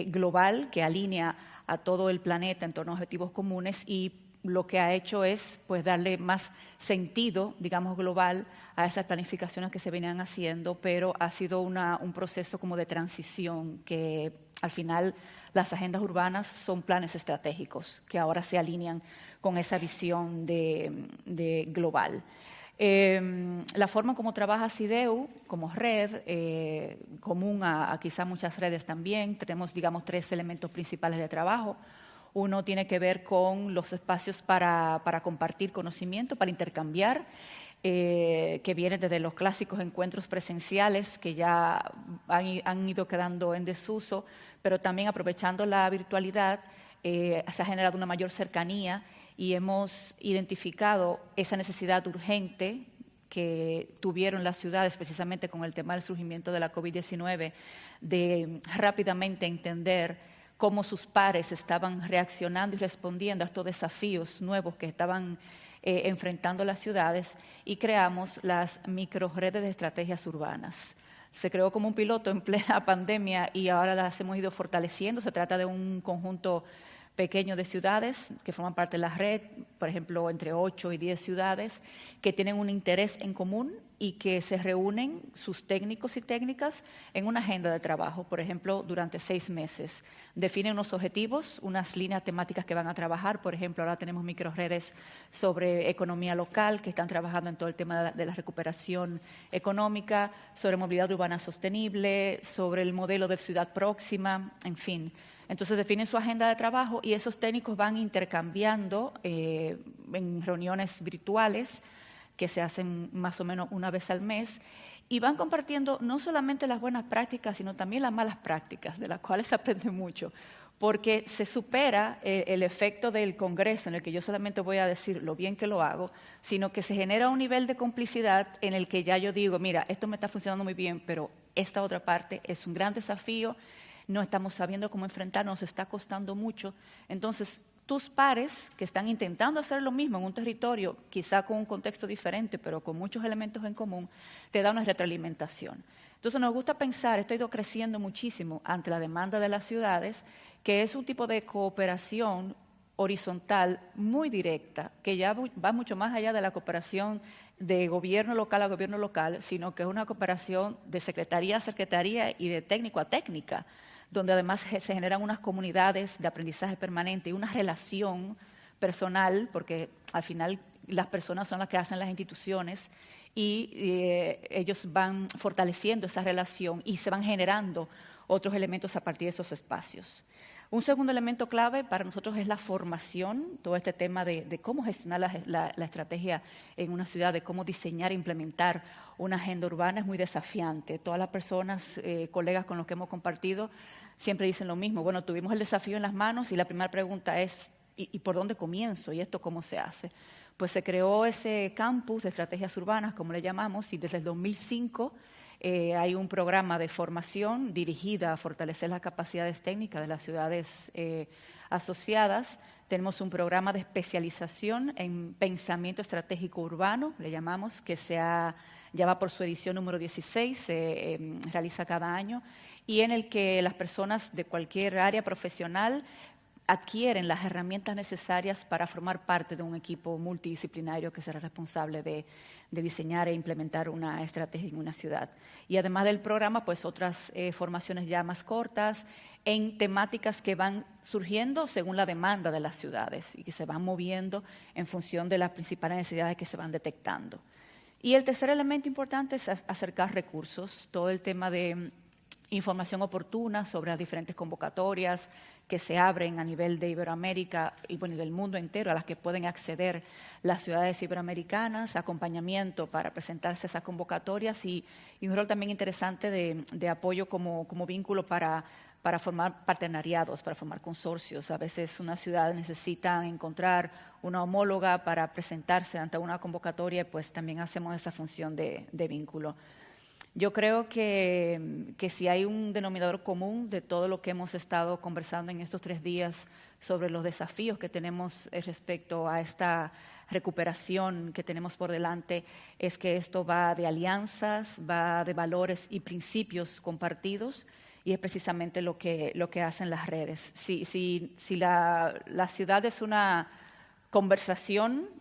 global que alinea a todo el planeta en torno a objetivos comunes, y lo que ha hecho es pues darle más sentido, digamos, global a esas planificaciones que se venían haciendo, pero ha sido un proceso como de transición que al final las agendas urbanas son planes estratégicos que ahora se alinean con esa visión de global. La forma como trabaja CIDEU como red, común a quizá muchas redes también, tenemos, digamos, 3 elementos principales de trabajo. Uno tiene que ver con los espacios para compartir conocimiento, para intercambiar, que vienen desde los clásicos encuentros presenciales que ya han ido quedando en desuso, pero también aprovechando la virtualidad se ha generado una mayor cercanía y hemos identificado esa necesidad urgente que tuvieron las ciudades, precisamente con el tema del surgimiento de la COVID-19, de rápidamente entender cómo sus pares estaban reaccionando y respondiendo a estos desafíos nuevos que estaban enfrentando las ciudades, y creamos las microredes de estrategias urbanas. Se creó como un piloto en plena pandemia y ahora las hemos ido fortaleciendo. Se trata de un conjunto pequeño de ciudades que forman parte de la red, por ejemplo, entre 8 y 10 ciudades que tienen un interés en común y que se reúnen sus técnicos y técnicas en una agenda de trabajo, por ejemplo, durante 6 meses. Definen unos objetivos, unas líneas temáticas que van a trabajar. Por ejemplo, ahora tenemos microredes sobre economía local que están trabajando en todo el tema de la recuperación económica, sobre movilidad urbana sostenible, sobre el modelo de ciudad próxima, en fin. Entonces definen su agenda de trabajo y esos técnicos van intercambiando en reuniones virtuales que se hacen más o menos una vez al mes, y van compartiendo no solamente las buenas prácticas, sino también las malas prácticas, de las cuales se aprende mucho, porque se supera el efecto del congreso, en el que yo solamente voy a decir lo bien que lo hago, sino que se genera un nivel de complicidad en el que ya yo digo, mira, esto me está funcionando muy bien, pero esta otra parte es un gran desafío, no estamos sabiendo cómo enfrentarnos, nos está costando mucho. Entonces, tus pares que están intentando hacer lo mismo en un territorio, quizá con un contexto diferente, pero con muchos elementos en común, te da una retroalimentación. Entonces, nos gusta pensar, esto ha ido creciendo muchísimo ante la demanda de las ciudades, que es un tipo de cooperación horizontal muy directa, que ya va mucho más allá de la cooperación de gobierno local a gobierno local, sino que es una cooperación de secretaría a secretaría y de técnico a técnica, donde además se generan unas comunidades de aprendizaje permanente y una relación personal, porque al final las personas son las que hacen las instituciones, y ellos van fortaleciendo esa relación y se van generando otros elementos a partir de esos espacios. Un segundo elemento clave para nosotros es la formación, todo este tema de cómo gestionar la estrategia en una ciudad, de cómo diseñar e implementar una agenda urbana es muy desafiante. Todas las personas, colegas con los que hemos compartido, siempre dicen lo mismo. Bueno, tuvimos el desafío en las manos y la primera pregunta es, ¿y por dónde comienzo? ¿Y esto cómo se hace? Pues se creó ese campus de estrategias urbanas, como le llamamos, y desde el 2005 hay un programa de formación dirigida a fortalecer las capacidades técnicas de las ciudades asociadas. Tenemos un programa de especialización en pensamiento estratégico urbano, le llamamos, que ya va por su edición número 16, se realiza cada año, y en el que las personas de cualquier área profesional adquieren las herramientas necesarias para formar parte de un equipo multidisciplinario que será responsable de diseñar e implementar una estrategia en una ciudad. Y además del programa, pues otras formaciones ya más cortas en temáticas que van surgiendo según la demanda de las ciudades y que se van moviendo en función de las principales necesidades que se van detectando. Y el tercer elemento importante es acercar recursos, todo el tema de información oportuna sobre las diferentes convocatorias que se abren a nivel de Iberoamérica y bueno, del mundo entero, a las que pueden acceder las ciudades iberoamericanas, acompañamiento para presentarse a esas convocatorias y un rol también interesante de apoyo como vínculo para formar partenariados, para formar consorcios. A veces una ciudad necesita encontrar una homóloga para presentarse ante una convocatoria y pues también hacemos esa función de vínculo. Yo creo que si hay un denominador común de todo lo que hemos estado conversando en estos 3 días sobre los desafíos que tenemos respecto a esta recuperación que tenemos por delante, es que esto va de alianzas, va de valores y principios compartidos, y es precisamente lo que hacen las redes. Si la ciudad es una conversación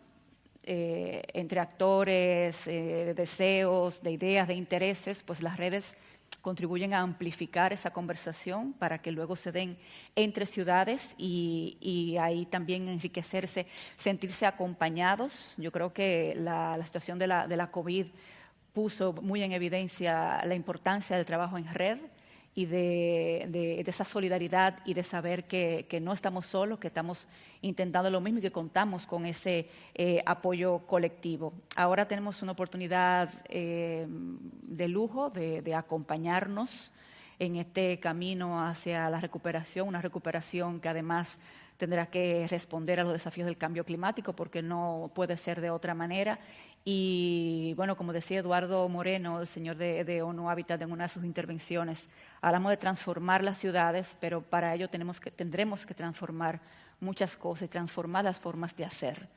entre actores, deseos, de ideas, de intereses, pues las redes contribuyen a amplificar esa conversación para que luego se den entre ciudades y ahí también enriquecerse, sentirse acompañados. Yo creo que la situación de la COVID puso muy en evidencia la importancia del trabajo en red y de esa solidaridad y de saber que no estamos solos, que estamos intentando lo mismo y que contamos con ese apoyo colectivo. Ahora tenemos una oportunidad de lujo de acompañarnos en este camino hacia la recuperación, una recuperación que además tendrá que responder a los desafíos del cambio climático porque no puede ser de otra manera. Y bueno, como decía Eduardo Moreno, el señor de ONU Habitat, en una de sus intervenciones, hablamos de transformar las ciudades, pero para ello tendremos que transformar muchas cosas y transformar las formas de hacer.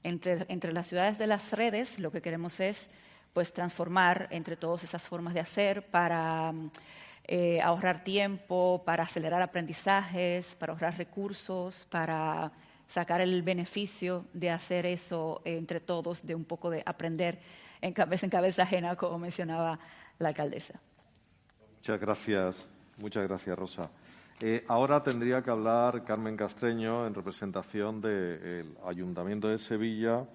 Entre las ciudades de las redes, lo que queremos es pues, transformar entre todas esas formas de hacer para ahorrar tiempo, para acelerar aprendizajes, para ahorrar recursos, para sacar el beneficio de hacer eso entre todos, de un poco de aprender en cabeza ajena, como mencionaba la alcaldesa. Muchas gracias, Rosa. Ahora tendría que hablar Carmen Castreño en representación del Ayuntamiento de Sevilla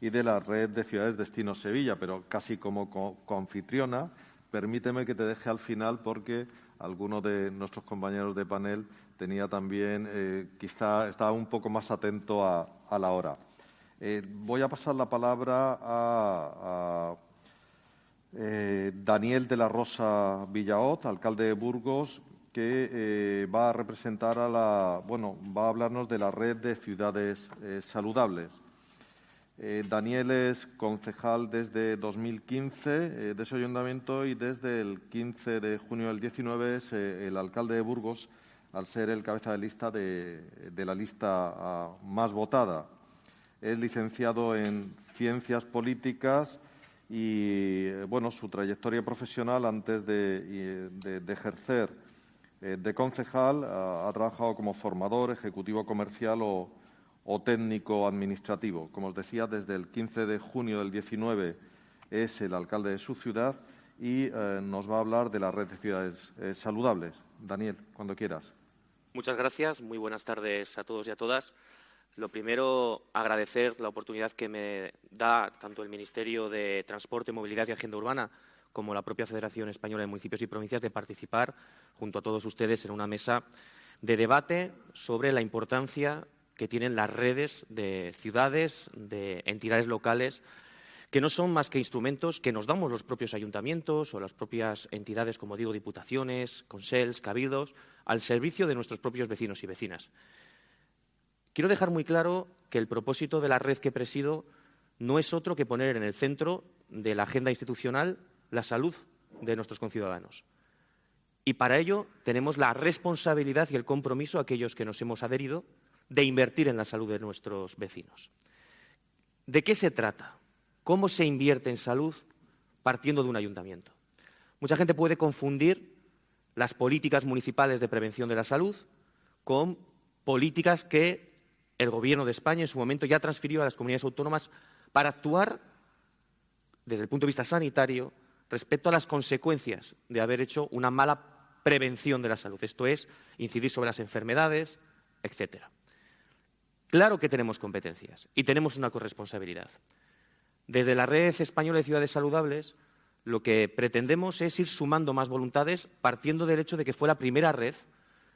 y de la Red de Ciudades Destino Sevilla, pero casi como coanfitriona, permíteme que te deje al final porque alguno de nuestros compañeros de panel tenía también, quizá estaba un poco más atento a la hora. Voy a pasar la palabra a Daniel de la Rosa Villaot, alcalde de Burgos, que va a representar va a hablarnos de la red de ciudades saludables. Daniel es concejal desde 2015 de ese ayuntamiento y desde el 15 de junio del 19 es el alcalde de Burgos, al ser el cabeza de lista de la lista más votada. Es licenciado en Ciencias Políticas y, bueno, su trayectoria profesional antes de ejercer de concejal ha trabajado como formador, ejecutivo comercial o técnico administrativo. Como os decía, desde el 15 de junio del 19 es el alcalde de su ciudad y nos va a hablar de la red de ciudades saludables. Daniel, cuando quieras. Muchas gracias. Muy buenas tardes a todos y a todas. Lo primero, agradecer la oportunidad que me da tanto el Ministerio de Transporte, Movilidad y Agenda Urbana como la propia Federación Española de Municipios y Provincias de participar junto a todos ustedes en una mesa de debate sobre la importancia que tienen las redes de ciudades, de entidades locales, que no son más que instrumentos que nos damos los propios ayuntamientos o las propias entidades, como digo, diputaciones, consels, cabildos, al servicio de nuestros propios vecinos y vecinas. Quiero dejar muy claro que el propósito de la red que presido no es otro que poner en el centro de la agenda institucional la salud de nuestros conciudadanos. Y para ello tenemos la responsabilidad y el compromiso, aquellos que nos hemos adherido, de invertir en la salud de nuestros vecinos. ¿De qué se trata? ¿Cómo se invierte en salud partiendo de un ayuntamiento? Mucha gente puede confundir las políticas municipales de prevención de la salud con políticas que el Gobierno de España en su momento ya transfirió a las comunidades autónomas para actuar desde el punto de vista sanitario respecto a las consecuencias de haber hecho una mala prevención de la salud. Esto es, incidir sobre las enfermedades, etcétera. Claro que tenemos competencias y tenemos una corresponsabilidad. Desde la Red Española de Ciudades Saludables, lo que pretendemos es ir sumando más voluntades partiendo del hecho de que fue la primera red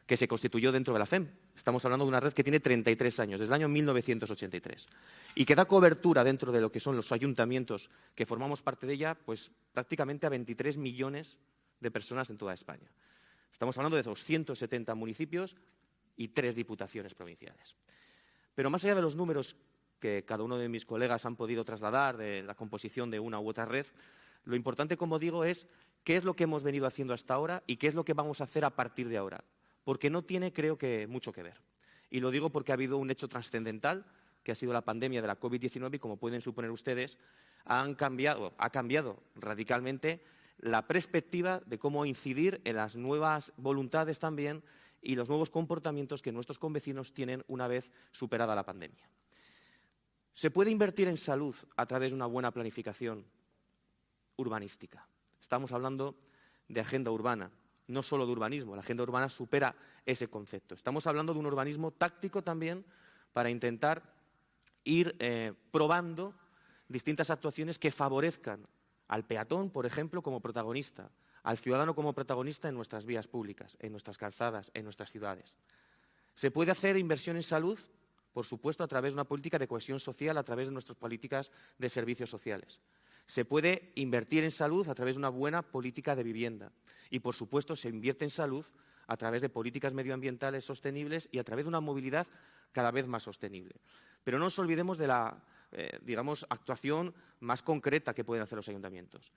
que se constituyó dentro de la FEM. Estamos hablando de una red que tiene 33 años, desde el año 1983, y que da cobertura dentro de lo que son los ayuntamientos que formamos parte de ella, pues prácticamente a 23 millones de personas en toda España. Estamos hablando de 270 municipios y 3 diputaciones provinciales. Pero más allá de los números que cada uno de mis colegas han podido trasladar de la composición de una u otra red, lo importante, como digo, es qué es lo que hemos venido haciendo hasta ahora y qué es lo que vamos a hacer a partir de ahora. Porque no tiene, creo que, mucho que ver. Y lo digo porque ha habido un hecho trascendental, que ha sido la pandemia de la COVID-19, y como pueden suponer ustedes, ha cambiado radicalmente la perspectiva de cómo incidir en las nuevas voluntades también y los nuevos comportamientos que nuestros convecinos tienen una vez superada la pandemia. ¿Se puede invertir en salud a través de una buena planificación urbanística? Estamos hablando de agenda urbana, no solo de urbanismo. La agenda urbana supera ese concepto. Estamos hablando de un urbanismo táctico también para intentar ir probando distintas actuaciones que favorezcan al peatón, por ejemplo, como protagonista, al ciudadano como protagonista en nuestras vías públicas, en nuestras calzadas, en nuestras ciudades. ¿Se puede hacer inversión en salud? Por supuesto, a través de una política de cohesión social, a través de nuestras políticas de servicios sociales. Se puede invertir en salud a través de una buena política de vivienda. Y, por supuesto, se invierte en salud a través de políticas medioambientales sostenibles y a través de una movilidad cada vez más sostenible. Pero no nos olvidemos de la, actuación más concreta que pueden hacer los ayuntamientos,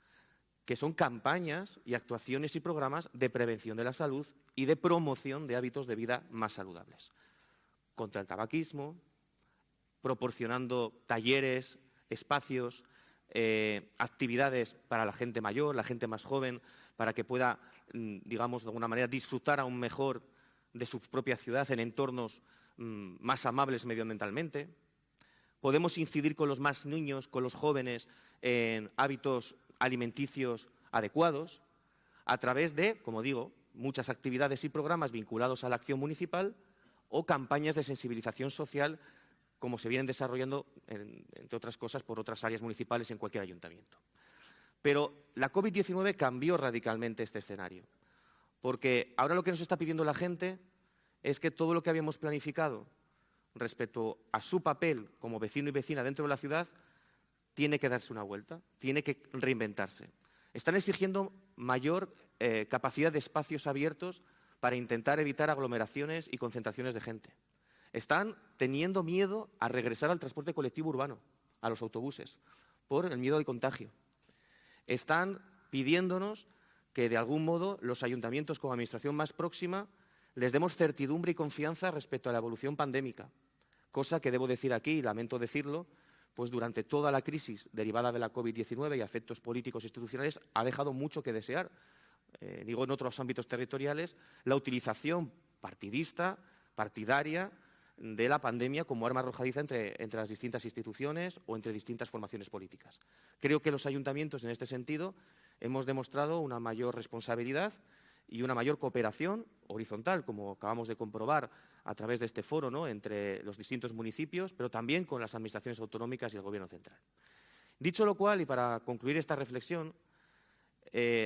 que son campañas y actuaciones y programas de prevención de la salud y de promoción de hábitos de vida más saludables. Contra el tabaquismo, proporcionando talleres, espacios, actividades para la gente mayor, la gente más joven, para que pueda, digamos, de alguna manera disfrutar aún mejor de su propia ciudad en entornos más amables medioambientalmente. Podemos incidir con los más niños, con los jóvenes, en hábitos alimenticios adecuados, a través de, como digo, muchas actividades y programas vinculados a la acción municipal o campañas de sensibilización social, como se vienen desarrollando, entre otras cosas, por otras áreas municipales en cualquier ayuntamiento. Pero la COVID-19 cambió radicalmente este escenario, porque ahora lo que nos está pidiendo la gente es que todo lo que habíamos planificado respecto a su papel como vecino y vecina dentro de la ciudad tiene que darse una vuelta, tiene que reinventarse. Están exigiendo mayor capacidad de espacios abiertos para intentar evitar aglomeraciones y concentraciones de gente. Están teniendo miedo a regresar al transporte colectivo urbano, a los autobuses, por el miedo al contagio. Están pidiéndonos que, de algún modo, los ayuntamientos como administración más próxima les demos certidumbre y confianza respecto a la evolución pandémica, cosa que debo decir aquí, y lamento decirlo, pues durante toda la crisis derivada de la COVID-19 y efectos políticos e institucionales ha dejado mucho que desear. Digo, en otros ámbitos territoriales, la utilización partidista, partidaria, de la pandemia como arma arrojadiza entre las distintas instituciones o entre distintas formaciones políticas. Creo que los ayuntamientos, en este sentido, hemos demostrado una mayor responsabilidad y una mayor cooperación horizontal, como acabamos de comprobar a través de este foro, ¿no?, entre los distintos municipios, pero también con las administraciones autonómicas y el Gobierno central. Dicho lo cual, y para concluir esta reflexión,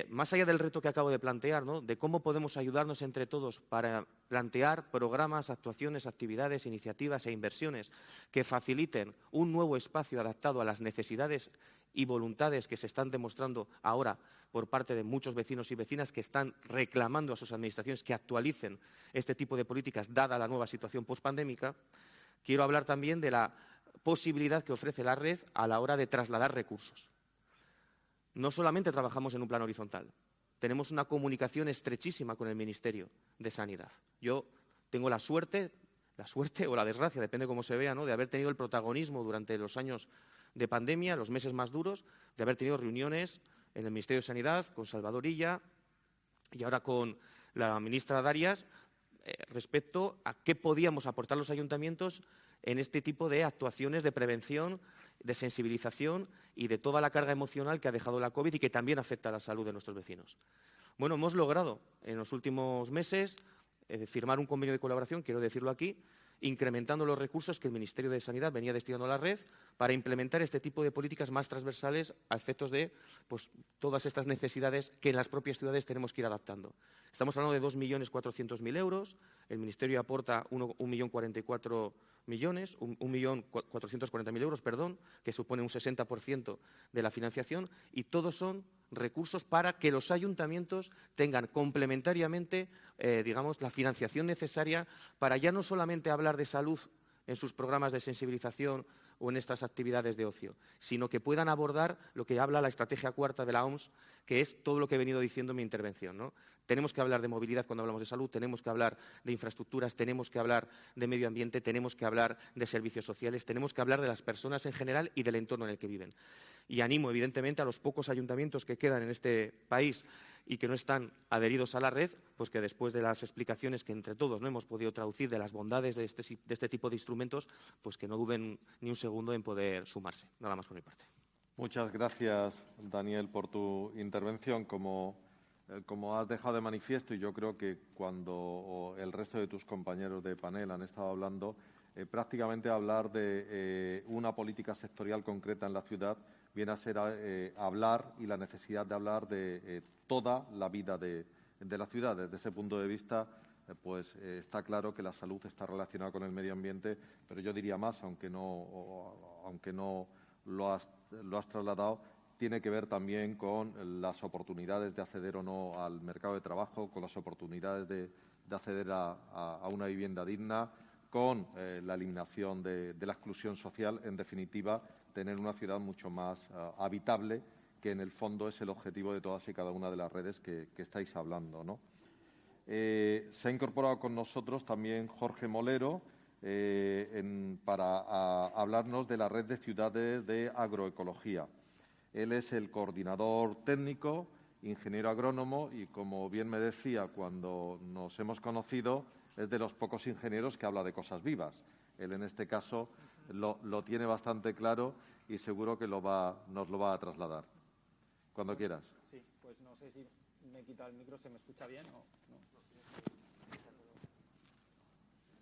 más allá del reto que acabo de plantear, ¿no?, de cómo podemos ayudarnos entre todos para plantear programas, actuaciones, actividades, iniciativas e inversiones que faciliten un nuevo espacio adaptado a las necesidades y voluntades que se están demostrando ahora por parte de muchos vecinos y vecinas que están reclamando a sus administraciones que actualicen este tipo de políticas dada la nueva situación postpandémica, quiero hablar también de la posibilidad que ofrece la red a la hora de trasladar recursos. No solamente trabajamos en un plano horizontal, tenemos una comunicación estrechísima con el Ministerio de Sanidad. Yo tengo la suerte o la desgracia, depende cómo se vea, ¿no?, de haber tenido el protagonismo durante los años de pandemia, los meses más duros, de haber tenido reuniones en el Ministerio de Sanidad con Salvador Illa y ahora con la ministra Darias, respecto a qué podíamos aportar los ayuntamientos en este tipo de actuaciones de prevención, de sensibilización y de toda la carga emocional que ha dejado la COVID y que también afecta a la salud de nuestros vecinos. Bueno, hemos logrado en los últimos meses firmar un convenio de colaboración, quiero decirlo aquí, incrementando los recursos que el Ministerio de Sanidad venía destinando a la red para implementar este tipo de políticas más transversales a efectos de todas estas necesidades que en las propias ciudades tenemos que ir adaptando. Estamos hablando de 2.400.000 euros, el Ministerio aporta 1.440.000 euros, que supone un 60% de la financiación, y todos son recursos para que los ayuntamientos tengan complementariamente, digamos, la financiación necesaria para ya no solamente hablar de salud en sus programas de sensibilización o en estas actividades de ocio, sino que puedan abordar lo que habla la estrategia cuarta de la OMS, que es todo lo que he venido diciendo en mi intervención, ¿no? Tenemos que hablar de movilidad cuando hablamos de salud, tenemos que hablar de infraestructuras, tenemos que hablar de medio ambiente, tenemos que hablar de servicios sociales, tenemos que hablar de las personas en general y del entorno en el que viven. Y animo, evidentemente, a los pocos ayuntamientos que quedan en este país y que no están adheridos a la red, pues que después de las explicaciones que entre todos no hemos podido traducir de las bondades de este tipo de instrumentos, pues que no duden ni un segundo en poder sumarse. Nada más por mi parte. Muchas gracias, Daniel, por tu intervención. Como has dejado de manifiesto, y yo creo que cuando el resto de tus compañeros de panel han estado hablando, prácticamente hablar de una política sectorial concreta en la ciudad viene a ser hablar y la necesidad de hablar de toda la vida de la ciudad. Desde ese punto de vista, está claro que la salud está relacionada con el medio ambiente, pero yo diría más, aunque no lo has trasladado, tiene que ver también con las oportunidades de acceder o no al mercado de trabajo, con las oportunidades de acceder a una vivienda digna, con la eliminación de la exclusión social, en definitiva, tener una ciudad mucho más habitable, que en el fondo es el objetivo de todas y cada una de las redes que estáis hablando, ¿no? Se ha incorporado con nosotros también Jorge Molero para hablarnos de la red de ciudades de agroecología. Él es el coordinador técnico, ingeniero agrónomo y, como bien me decía cuando nos hemos conocido, es de los pocos ingenieros que habla de cosas vivas. Él, en este caso, lo tiene bastante claro y seguro que nos lo va a trasladar. Cuando quieras. Sí, pues no sé si me he quitado el micro, ¿se me escucha bien o no?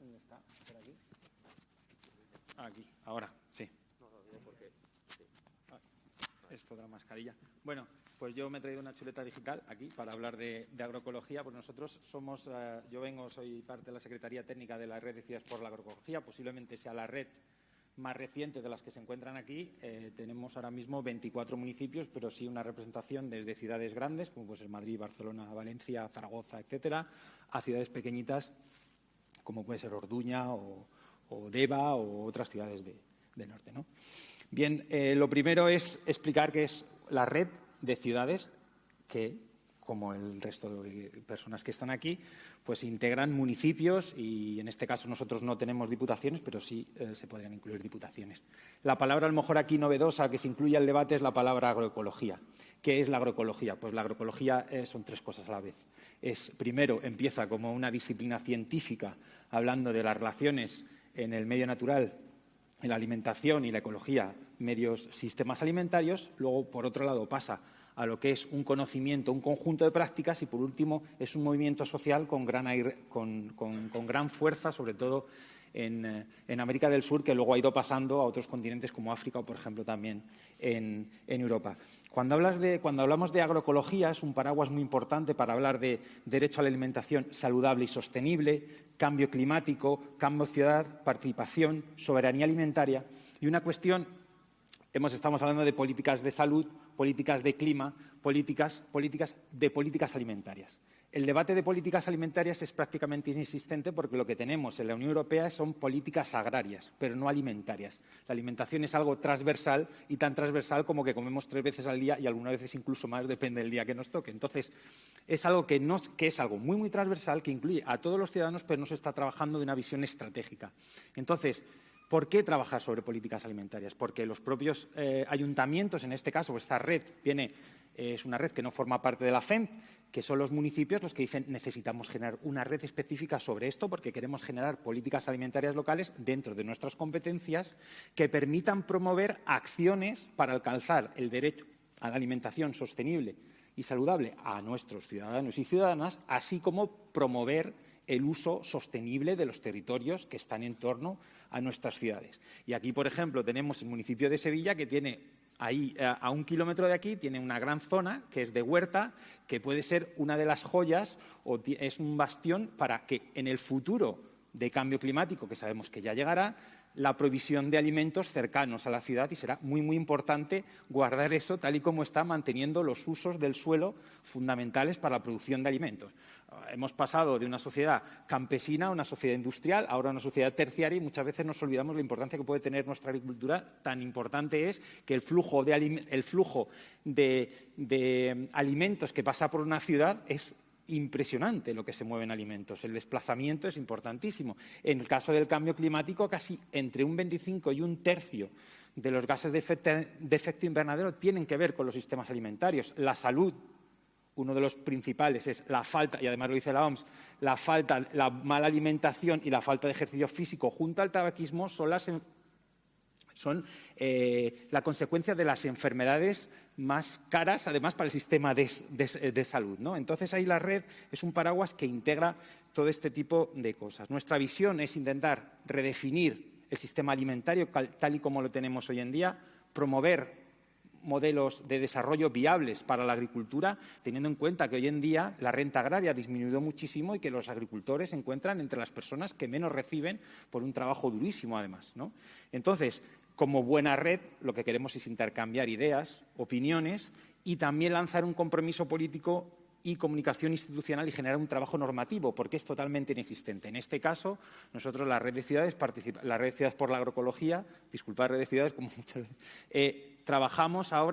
¿Dónde está? ¿Por aquí? Aquí, ahora, sí. Esto de la mascarilla. Bueno, pues yo me he traído una chuleta digital aquí para hablar de agroecología. Pues nosotros somos, soy parte de la Secretaría Técnica de la Red de Ciudades por la Agroecología. Posiblemente sea la red más reciente de las que se encuentran aquí. Tenemos ahora mismo 24 municipios, pero sí una representación desde ciudades grandes, como puede ser Madrid, Barcelona, Valencia, Zaragoza, etcétera, a ciudades pequeñitas, como puede ser Orduña o Deva o otras ciudades del norte, ¿no? Bien, lo primero es explicar qué es la red de ciudades que, como el resto de personas que están aquí, pues integran municipios y, en este caso, nosotros no tenemos diputaciones, pero sí se podrían incluir diputaciones. La palabra, a lo mejor, aquí novedosa que se incluye al debate es la palabra agroecología. ¿Qué es la agroecología? Pues la agroecología son tres cosas a la vez. Primero, empieza como una disciplina científica, hablando de las relaciones en el medio natural, en la alimentación y la ecología, medios sistemas alimentarios. Luego, por otro lado, pasa a lo que es un conocimiento, un conjunto de prácticas y, por último, es un movimiento social con gran fuerza, sobre todo en América del Sur, que luego ha ido pasando a otros continentes como África o, por ejemplo, también en Europa. Cuando hablamos de agroecología, es un paraguas muy importante para hablar de derecho a la alimentación saludable y sostenible, cambio climático, cambio ciudad, participación, soberanía alimentaria y una cuestión. Estamos hablando de políticas de salud, políticas de clima, políticas alimentarias. El debate de políticas alimentarias es prácticamente inexistente porque lo que tenemos en la Unión Europea son políticas agrarias, pero no alimentarias. La alimentación es algo transversal y tan transversal como que comemos 3 veces al día y algunas veces incluso más, depende del día que nos toque. Entonces, es algo que es algo muy, muy transversal, que incluye a todos los ciudadanos, pero no se está trabajando de una visión estratégica. Entonces, ¿Por qué trabajar sobre políticas alimentarias? Porque los propios ayuntamientos, en este caso, esta red es una red que no forma parte de la FEMP, que son los municipios los que dicen necesitamos generar una red específica sobre esto porque queremos generar políticas alimentarias locales dentro de nuestras competencias que permitan promover acciones para alcanzar el derecho a la alimentación sostenible y saludable a nuestros ciudadanos y ciudadanas, así como promover el uso sostenible de los territorios que están en torno a nuestras ciudades. Y aquí, por ejemplo, tenemos el municipio de Sevilla, que tiene ahí, a 1 kilómetro de aquí, tiene una gran zona que es de huerta, que puede ser una de las joyas o es un bastión para que en el futuro de cambio climático, que sabemos que ya llegará, la provisión de alimentos cercanos a la ciudad, y será muy, muy importante guardar eso tal y como está, manteniendo los usos del suelo fundamentales para la producción de alimentos. Hemos pasado de una sociedad campesina a una sociedad industrial, ahora a una sociedad terciaria, y muchas veces nos olvidamos la importancia que puede tener nuestra agricultura. Tan importante es que el flujo de alimentos que pasa por una ciudad es impresionante lo que se mueve en alimentos. El desplazamiento es importantísimo. En el caso del cambio climático, casi entre un 25 y un tercio de los gases de efecto invernadero tienen que ver con los sistemas alimentarios. La salud, uno de los principales, es la falta, y además lo dice la OMS, la mala alimentación y la falta de ejercicio físico junto al tabaquismo son la consecuencia de las enfermedades más caras, además, para el sistema de salud, ¿no? Entonces, ahí la red es un paraguas que integra todo este tipo de cosas. Nuestra visión es intentar redefinir el sistema alimentario tal y como lo tenemos hoy en día, promover modelos de desarrollo viables para la agricultura, teniendo en cuenta que hoy en día la renta agraria ha disminuido muchísimo y que los agricultores se encuentran entre las personas que menos reciben por un trabajo durísimo, además, ¿no? Entonces, como buena red, lo que queremos es intercambiar ideas, opiniones y también lanzar un compromiso político y comunicación institucional y generar un trabajo normativo, porque es totalmente inexistente. En este caso, nosotros, la Red de Ciudades, la Red de Ciudades por la Agroecología, disculpad, Red de Ciudades, como muchas veces,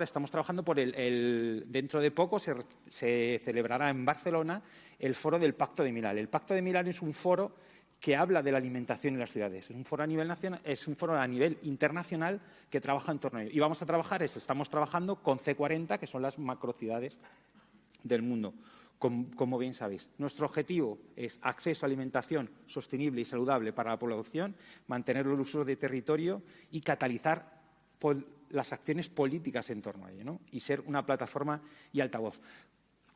estamos trabajando por dentro de poco se celebrará en Barcelona el foro del Pacto de Milán. El Pacto de Milán es un foro que habla de la alimentación en las ciudades. Es un foro a nivel nacional, es un foro a nivel internacional que trabaja en torno a ello. Y estamos trabajando con C40, que son las macrociudades del mundo. Como bien sabéis, nuestro objetivo es acceso a alimentación sostenible y saludable para la población, mantener los usos de territorio y catalizar las acciones políticas en torno a ello, ¿no? Y ser una plataforma y altavoz.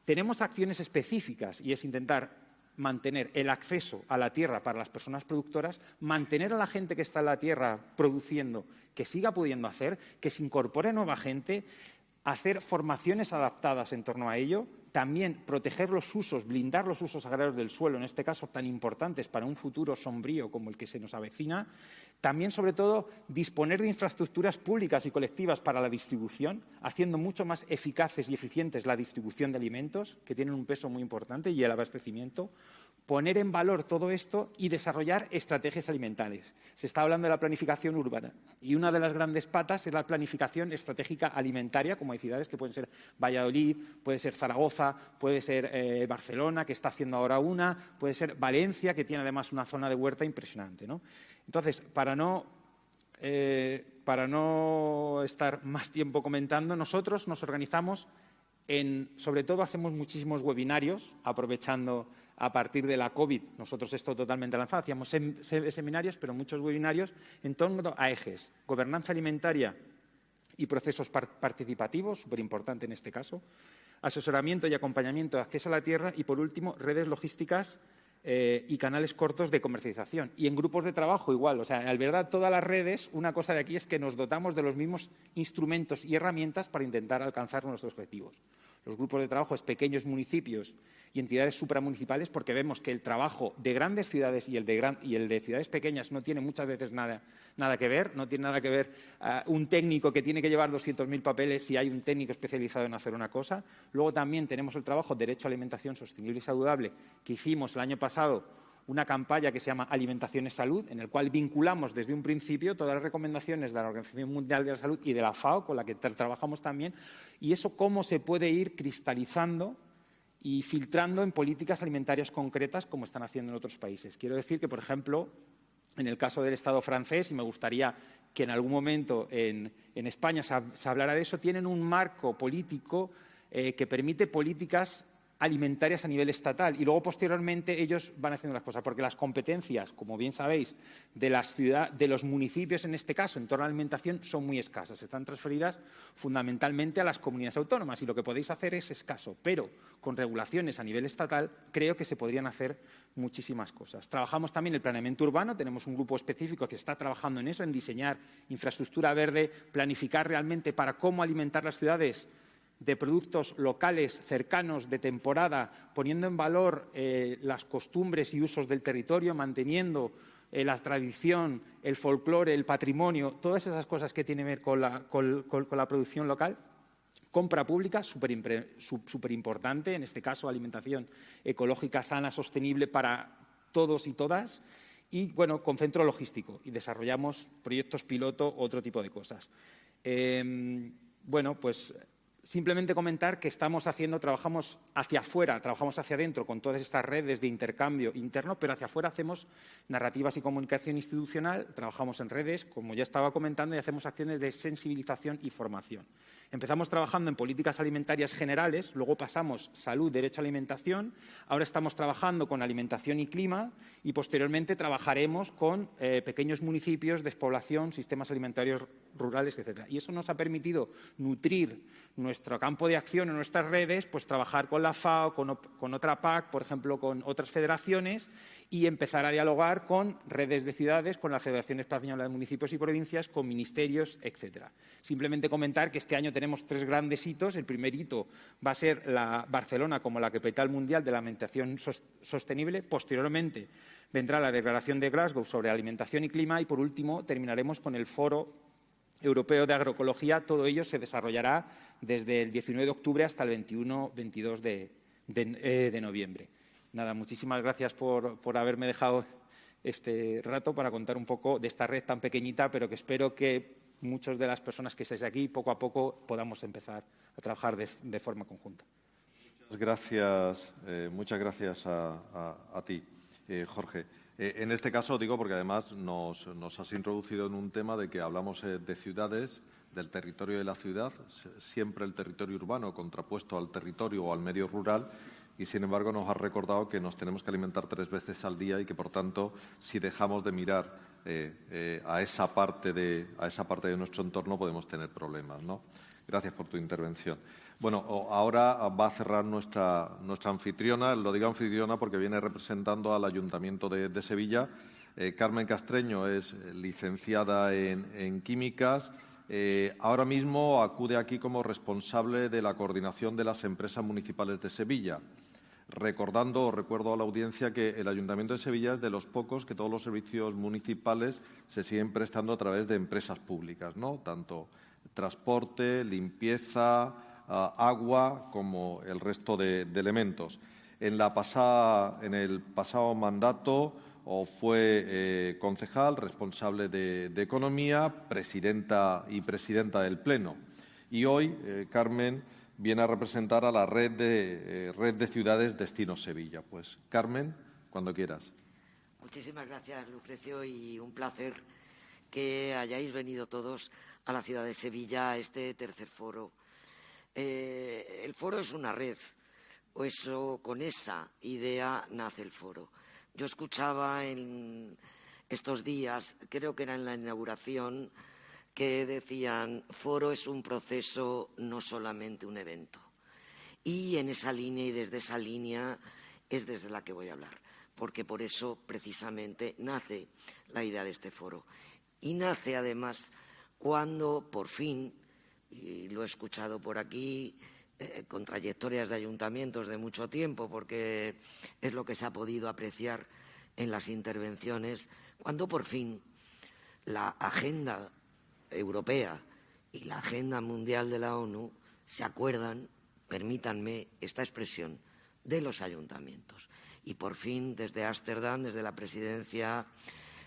Tenemos acciones específicas y es intentar mantener el acceso a la tierra para las personas productoras, mantener a la gente que está en la tierra produciendo, que siga pudiendo hacer, que se incorpore nueva gente, hacer formaciones adaptadas en torno a ello, también proteger los usos, blindar los usos agrarios del suelo, en este caso tan importantes para un futuro sombrío como el que se nos avecina. También, sobre todo, disponer de infraestructuras públicas y colectivas para la distribución, haciendo mucho más eficaces y eficientes la distribución de alimentos, que tienen un peso muy importante, y el abastecimiento. Poner en valor todo esto y desarrollar estrategias alimentarias. Se está hablando de la planificación urbana y una de las grandes patas es la planificación estratégica alimentaria, como hay ciudades que pueden ser Valladolid, puede ser Zaragoza, puede ser Barcelona, que está haciendo ahora una, puede ser Valencia, que tiene además una zona de huerta impresionante, ¿no? Entonces, para no estar más tiempo comentando, nosotros nos organizamos sobre todo hacemos muchísimos webinarios, aprovechando a partir de la COVID, nosotros esto totalmente lanzado, hacíamos seminarios, pero muchos webinarios en torno a ejes, gobernanza alimentaria y procesos participativos, súper importante en este caso, asesoramiento y acompañamiento de acceso a la tierra y, por último, redes logísticas y canales cortos de comercialización. Y en grupos de trabajo igual. O sea, en verdad, todas las redes, una cosa de aquí es que nos dotamos de los mismos instrumentos y herramientas para intentar alcanzar nuestros objetivos. Los grupos de trabajo es pequeños municipios y entidades supramunicipales, porque vemos que el trabajo de grandes ciudades y el de ciudades pequeñas no tiene muchas veces nada que ver. No tiene nada que ver un técnico que tiene que llevar 200.000 papeles si hay un técnico especializado en hacer una cosa. Luego también tenemos el trabajo Derecho a Alimentación Sostenible y Saludable, que hicimos el año pasado una campaña que se llama Alimentación es Salud, en el cual vinculamos desde un principio todas las recomendaciones de la Organización Mundial de la Salud y de la FAO, con la que trabajamos también, y eso cómo se puede ir cristalizando y filtrando en políticas alimentarias concretas como están haciendo en otros países. Quiero decir que, por ejemplo, en el caso del Estado francés, y me gustaría que en algún momento en España se hablara de eso, tienen un marco político que permite políticas alimentarias a nivel estatal y luego posteriormente ellos van haciendo las cosas, porque las competencias, como bien sabéis, de los municipios en este caso en torno a la alimentación son muy escasas, están transferidas fundamentalmente a las comunidades autónomas y lo que podéis hacer es escaso, pero con regulaciones a nivel estatal creo que se podrían hacer muchísimas cosas. Trabajamos también el planeamiento urbano, tenemos un grupo específico que está trabajando en eso, en diseñar infraestructura verde, planificar realmente para cómo alimentar las ciudades de productos locales, cercanos, de temporada, poniendo en valor las costumbres y usos del territorio, manteniendo la tradición, el folclore, el patrimonio, todas esas cosas que tienen que ver con la producción local. Compra pública, súper importante, en este caso alimentación ecológica, sana, sostenible para todos y todas. Y, bueno, con centro logístico y desarrollamos proyectos piloto, otro tipo de cosas. Bueno, pues simplemente comentar que trabajamos hacia afuera, trabajamos hacia adentro con todas estas redes de intercambio interno, pero hacia afuera hacemos narrativas y comunicación institucional, trabajamos en redes, como ya estaba comentando, y hacemos acciones de sensibilización y formación. Empezamos trabajando en políticas alimentarias generales, luego pasamos salud, derecho a alimentación, ahora estamos trabajando con alimentación y clima y posteriormente trabajaremos con pequeños municipios, despoblación, sistemas alimentarios rurales, etc. Y eso nos ha permitido nutrir nuestro campo de acción en nuestras redes, pues trabajar con la FAO, con otra PAC, por ejemplo, con otras federaciones y empezar a dialogar con redes de ciudades, con la Federación Española de Municipios y Provincias, con ministerios, etcétera. Simplemente comentar que este año tenemos 3 grandes hitos. El primer hito va a ser Barcelona como la capital mundial de la alimentación sostenible. Posteriormente vendrá la Declaración de Glasgow sobre alimentación y clima y, por último, terminaremos con el Foro Europeo de Agroecología. Todo ello se desarrollará desde el 19 de octubre hasta el 21-22 de noviembre. Nada, muchísimas gracias por haberme dejado este rato para contar un poco de esta red tan pequeñita, pero que espero que muchas de las personas que estáis aquí poco a poco podamos empezar a trabajar de forma conjunta. Muchas gracias a ti, Jorge. En este caso digo porque además nos has introducido en un tema de que hablamos de ciudades, del territorio de la ciudad, siempre el territorio urbano contrapuesto al territorio o al medio rural, y sin embargo nos has recordado que nos tenemos que alimentar 3 veces al día y que, por tanto, si dejamos de mirar a esa parte de nuestro entorno podemos tener problemas, ¿no? Gracias por tu intervención. Bueno, ahora va a cerrar nuestra anfitriona. Lo digo anfitriona porque viene representando al Ayuntamiento de Sevilla. Carmen Castreño es licenciada en Químicas. Ahora mismo acude aquí como responsable de la coordinación de las empresas municipales de Sevilla. Recuerdo a la audiencia que el Ayuntamiento de Sevilla es de los pocos que todos los servicios municipales se siguen prestando a través de empresas públicas, ¿no? Tanto transporte, limpieza, agua, como el resto de elementos. En el pasado mandato fue concejal, responsable de Economía, presidenta del Pleno. Y hoy, Carmen viene a representar a la red de ciudades Destino Sevilla. Pues, Carmen, cuando quieras. Muchísimas gracias, Lucrecio, y un placer que hayáis venido todos a la ciudad de Sevilla a este tercer foro. El foro es una red, o eso, con esa idea nace el foro. Yo escuchaba en estos días, creo que era en la inauguración, que decían, foro es un proceso, no solamente un evento. Y en esa línea y desde esa línea es desde la que voy a hablar, porque por eso precisamente nace la idea de este foro. Y nace además cuando por fin, y lo he escuchado por aquí, con trayectorias de ayuntamientos de mucho tiempo, porque es lo que se ha podido apreciar en las intervenciones, cuando por fin la agenda europea y la agenda mundial de la ONU se acuerdan, permítanme esta expresión, de los ayuntamientos. Y por fin, desde Ámsterdam, desde la presidencia,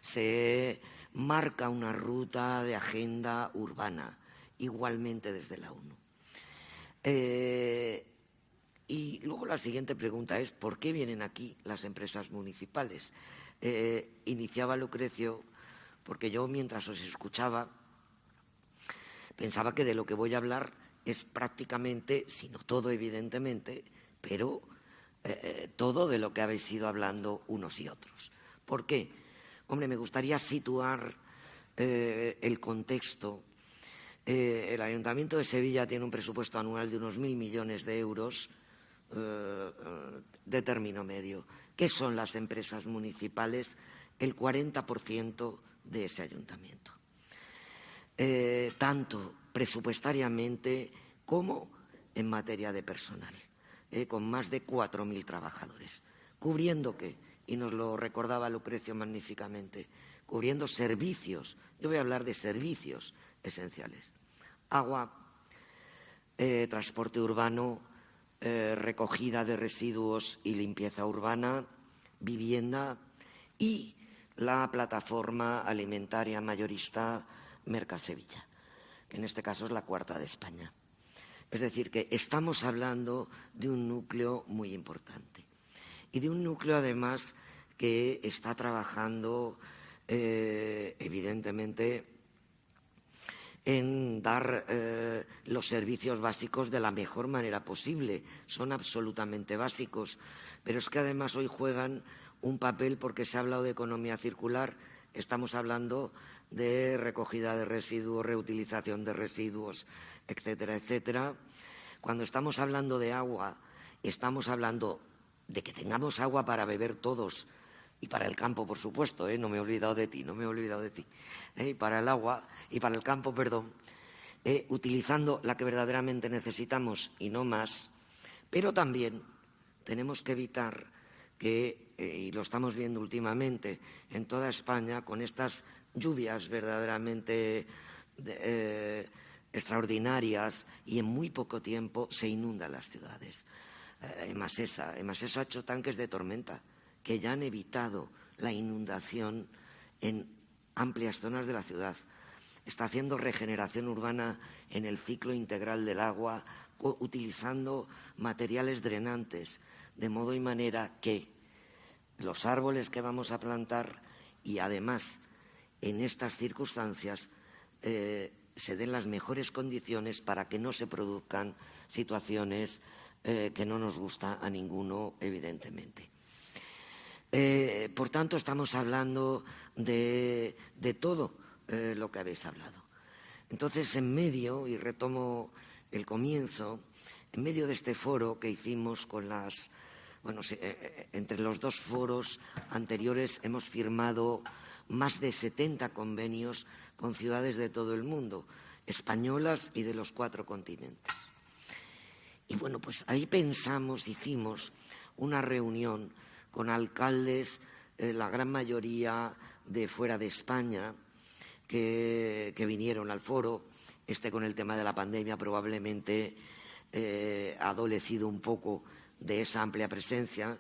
se marca una ruta de agenda urbana, igualmente desde la ONU. Y luego la siguiente pregunta es, ¿por qué vienen aquí las empresas municipales? iniciaba Lucrecio, porque yo mientras os escuchaba pensaba que de lo que voy a hablar es prácticamente, si no todo evidentemente, pero todo de lo que habéis ido hablando unos y otros. ¿Por qué? Hombre, me gustaría situar el contexto. El Ayuntamiento de Sevilla tiene un presupuesto anual de unos 1.000 millones de euros de término medio. ¿Qué son las empresas municipales? El 40% de ese ayuntamiento. Tanto presupuestariamente como en materia de personal, con más de 4.000 trabajadores. ¿Cubriendo qué? Y nos lo recordaba Lucrecio magníficamente, cubriendo servicios. Yo voy a hablar de servicios esenciales. Agua, transporte urbano, recogida de residuos y limpieza urbana, vivienda y la plataforma alimentaria mayorista Mercasevilla, que en este caso es la cuarta de España. Es decir, que estamos hablando de un núcleo muy importante y de un núcleo además que está trabajando evidentemente en dar los servicios básicos de la mejor manera posible. Son absolutamente básicos, pero es que además hoy juegan un papel, porque se ha hablado de economía circular, estamos hablando de recogida de residuos, reutilización de residuos, etcétera, etcétera. Cuando estamos hablando de agua, estamos hablando de que tengamos agua para beber todos, y para el campo, por supuesto, no me he olvidado de ti, y para el agua, y para el campo, perdón, utilizando la que verdaderamente necesitamos y no más, pero también tenemos que evitar que, y lo estamos viendo últimamente en toda España, con estas lluvias verdaderamente extraordinarias y en muy poco tiempo se inundan las ciudades. Emasesa ha hecho tanques de tormenta que ya han evitado la inundación en amplias zonas de la ciudad. Está haciendo regeneración urbana en el ciclo integral del agua, utilizando materiales drenantes, de modo y manera que los árboles que vamos a plantar y además en estas circunstancias se den las mejores condiciones para que no se produzcan situaciones que no nos gusta a ninguno, evidentemente. Por tanto, estamos hablando de todo lo que habéis hablado. Entonces, en medio, y retomo el comienzo, en medio de este foro que hicimos con las... Bueno, entre los dos foros anteriores hemos firmado más de 70 convenios con ciudades de todo el mundo, españolas y de los 4 continentes. Y bueno, pues ahí hicimos una reunión con alcaldes, la gran mayoría de fuera de España, que vinieron al foro. Con el tema de la pandemia probablemente ha adolecido un poco de esa amplia presencia.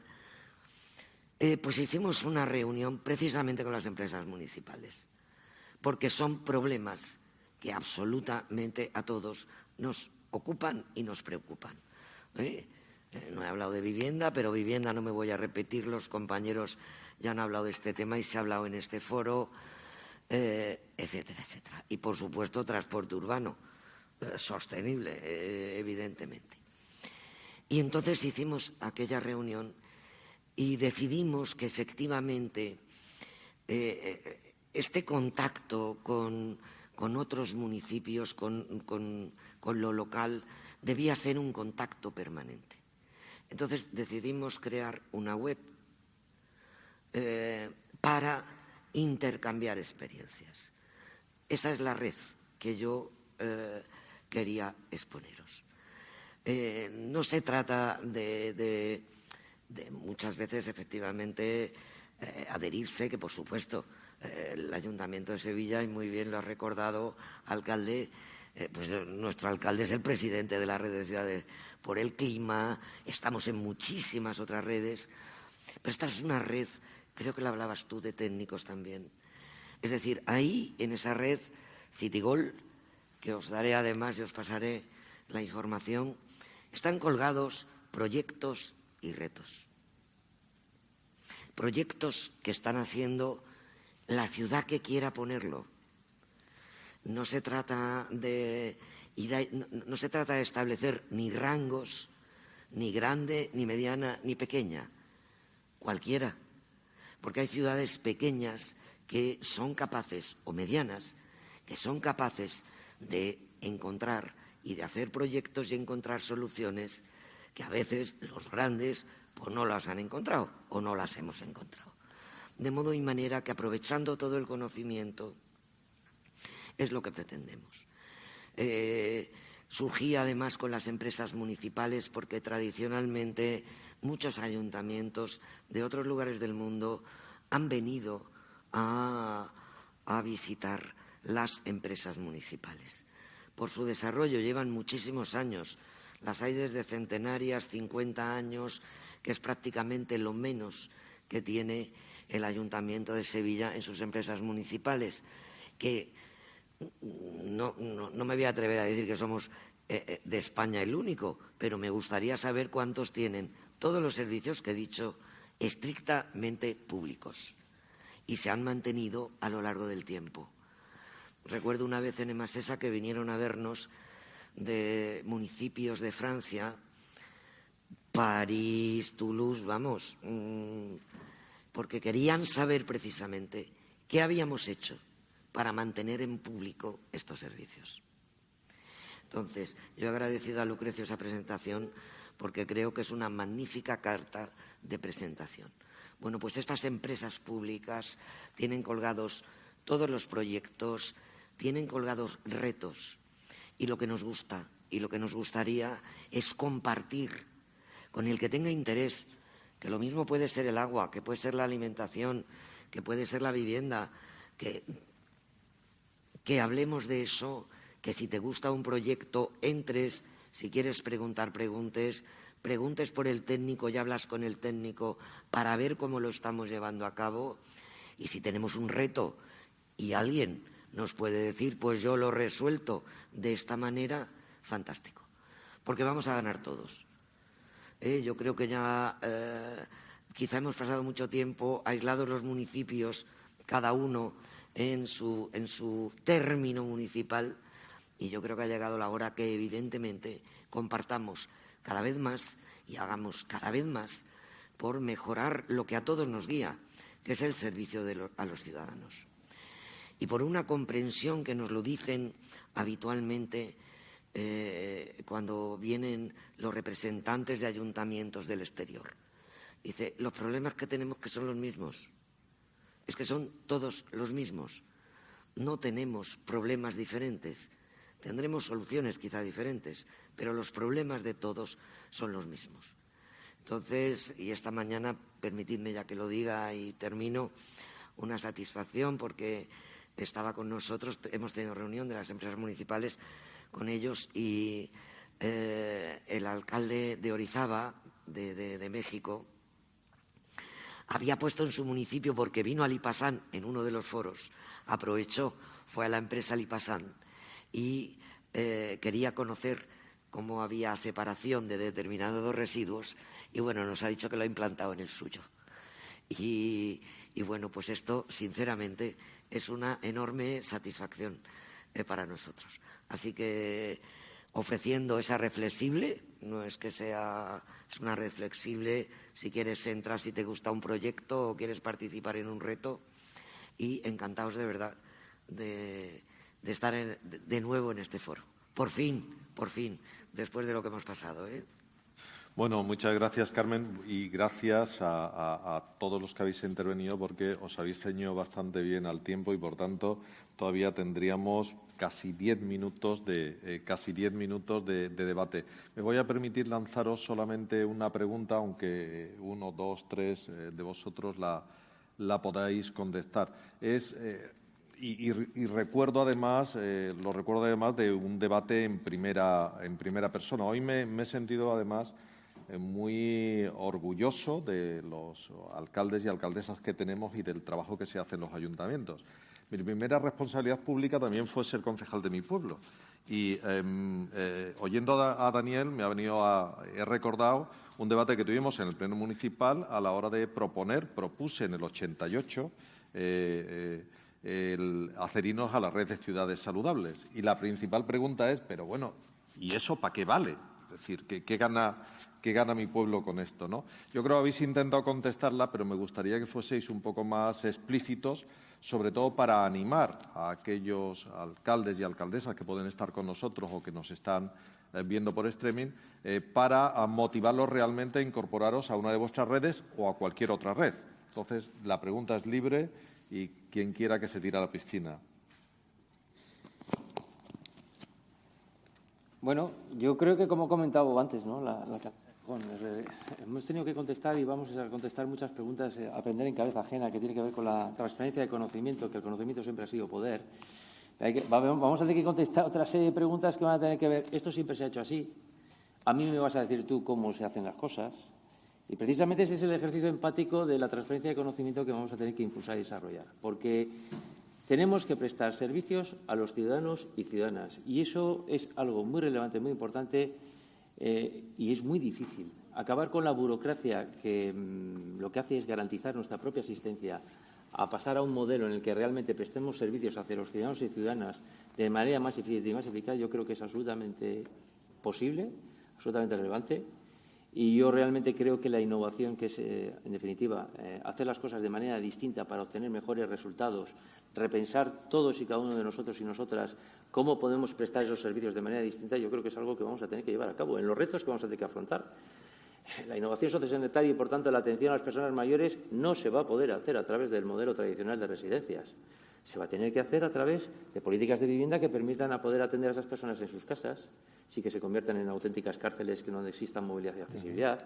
Pues hicimos una reunión precisamente con las empresas municipales, porque son problemas que absolutamente a todos nos ocupan y nos preocupan. No he hablado de vivienda, pero vivienda no me voy a repetir, los compañeros ya han hablado de este tema y se ha hablado en este foro, etcétera, etcétera. Y, por supuesto, transporte urbano, sostenible, evidentemente. Y entonces hicimos aquella reunión y decidimos que efectivamente este contacto con otros municipios, con lo local, debía ser un contacto permanente. Entonces decidimos crear una web para intercambiar experiencias. Esa es la red que yo quería exponeros. No se trata de muchas veces, efectivamente, adherirse, que por supuesto el Ayuntamiento de Sevilla, y muy bien lo ha recordado, alcalde, pues nuestro alcalde es el presidente de la red de ciudades por el clima, estamos en muchísimas otras redes, pero esta es una red, creo que la hablabas tú, de técnicos también. Es decir, ahí, en esa red, Citigol, que os daré además y os pasaré la información, están colgados proyectos y retos. proyectos que están haciendo la ciudad que quiera ponerlo. No se trata de establecer ni rangos, ni grande, ni mediana, ni pequeña, cualquiera, porque hay ciudades pequeñas que son capaces, o medianas, que son capaces de encontrar y de hacer proyectos y encontrar soluciones que a veces los grandes pues no las han encontrado o no las hemos encontrado. De modo y manera que, aprovechando todo el conocimiento, es lo que pretendemos. Surgía además con las empresas municipales porque tradicionalmente muchos ayuntamientos de otros lugares del mundo han venido a visitar las empresas municipales. Por su desarrollo llevan muchísimos años. Las hay desde centenarias, 50 años, que es prácticamente lo menos que tiene el Ayuntamiento de Sevilla en sus empresas municipales, que no me voy a atrever a decir que somos de España el único, pero me gustaría saber cuántos tienen todos los servicios que he dicho estrictamente públicos y se han mantenido a lo largo del tiempo. Recuerdo una vez en Emasesa que vinieron a vernos de municipios de Francia, París, Toulouse, vamos, porque querían saber precisamente qué habíamos hecho para mantener en público estos servicios. Entonces, yo he agradecido a Lucrecio esa presentación porque creo que es una magnífica carta de presentación. Bueno, pues estas empresas públicas tienen colgados todos los proyectos, tienen colgados retos, y lo que nos gusta y lo que nos gustaría es compartir con el que tenga interés, que lo mismo puede ser el agua, que puede ser la alimentación, que puede ser la vivienda, que hablemos de eso, que si te gusta un proyecto entres, si quieres preguntar preguntes por el técnico y hablas con el técnico para ver cómo lo estamos llevando a cabo, y si tenemos un reto y alguien nos puede decir, pues yo lo he resuelto de esta manera, fantástico, porque vamos a ganar todos. Yo creo que ya quizá hemos pasado mucho tiempo aislados los municipios, cada uno en su término municipal, y yo creo que ha llegado la hora que evidentemente compartamos cada vez más y hagamos cada vez más por mejorar lo que a todos nos guía, que es el servicio a los ciudadanos. Y por una comprensión que nos lo dicen habitualmente cuando vienen los representantes de ayuntamientos del exterior. Dice, los problemas que tenemos que son los mismos, es que son todos los mismos. No tenemos problemas diferentes, tendremos soluciones quizá diferentes, pero los problemas de todos son los mismos. Entonces, y esta mañana, permitidme ya que lo diga y termino, una satisfacción porque estaba con nosotros, hemos tenido reunión de las empresas municipales con ellos y el alcalde de Orizaba, de México, había puesto en su municipio, porque vino a Lipasan en uno de los foros, aprovechó, fue a la empresa Lipasan y quería conocer cómo había separación de determinados residuos y bueno, nos ha dicho que lo ha implantado en el suyo. Y bueno, pues esto sinceramente es una enorme satisfacción para nosotros. Así que ofreciendo esa red flexible, no es que sea, es una red flexible, si quieres entrar, si te gusta un proyecto o quieres participar en un reto, y encantados de verdad de estar de nuevo en este foro. Por fin, después de lo que hemos pasado, ¿eh? Bueno, muchas gracias, Carmen, y gracias a todos los que habéis intervenido porque os habéis ceñido bastante bien al tiempo y, por tanto, todavía tendríamos casi 10 minutos de debate. Me voy a permitir lanzaros solamente una pregunta, aunque 1, 2, 3 de vosotros la podáis contestar. Y recuerdo además, de un debate en primera persona. Hoy me he sentido además muy orgulloso de los alcaldes y alcaldesas que tenemos y del trabajo que se hace en los ayuntamientos. Mi primera responsabilidad pública también fue ser concejal de mi pueblo. Y oyendo a Daniel he recordado un debate que tuvimos en el Pleno Municipal a la hora de propuse en el 88 el hacer irnos a la red de ciudades saludables. Y la principal pregunta es, pero bueno, ¿y eso para qué vale? Es decir, ¿qué gana mi pueblo con esto, ¿no? Yo creo que habéis intentado contestarla, pero me gustaría que fueseis un poco más explícitos, sobre todo para animar a aquellos alcaldes y alcaldesas que pueden estar con nosotros o que nos están viendo por streaming, para motivarlos realmente a incorporaros a una de vuestras redes o a cualquier otra red. Entonces, la pregunta es libre y quien quiera que se tire a la piscina. Bueno, yo creo que, como he comentado antes, ¿no? Hemos tenido que contestar y vamos a contestar muchas preguntas, aprender en cabeza ajena, que tiene que ver con la transferencia de conocimiento, que el conocimiento siempre ha sido poder. Vamos a tener que contestar otra serie de preguntas que van a tener que ver, esto siempre se ha hecho así, a mí me vas a decir tú cómo se hacen las cosas, y precisamente ese es el ejercicio empático de la transferencia de conocimiento que vamos a tener que impulsar y desarrollar, porque tenemos que prestar servicios a los ciudadanos y ciudadanas, y eso es algo muy relevante, muy importante, y es muy difícil. Acabar con la burocracia que lo que hace es garantizar nuestra propia asistencia, a pasar a un modelo en el que realmente prestemos servicios hacia los ciudadanos y ciudadanas de manera más eficiente y más eficaz, yo creo que es absolutamente posible, absolutamente relevante. Y yo realmente creo que la innovación, que es, en definitiva, hacer las cosas de manera distinta para obtener mejores resultados, repensar todos y cada uno de nosotros y nosotras cómo podemos prestar esos servicios de manera distinta, yo creo que es algo que vamos a tener que llevar a cabo en los retos que vamos a tener que afrontar. La innovación sociosanitaria y, por tanto, la atención a las personas mayores no se va a poder hacer a través del modelo tradicional de residencias. Se va a tener que hacer a través de políticas de vivienda que permitan a poder atender a esas personas en sus casas, sí que se conviertan en auténticas cárceles que no existan movilidad y accesibilidad.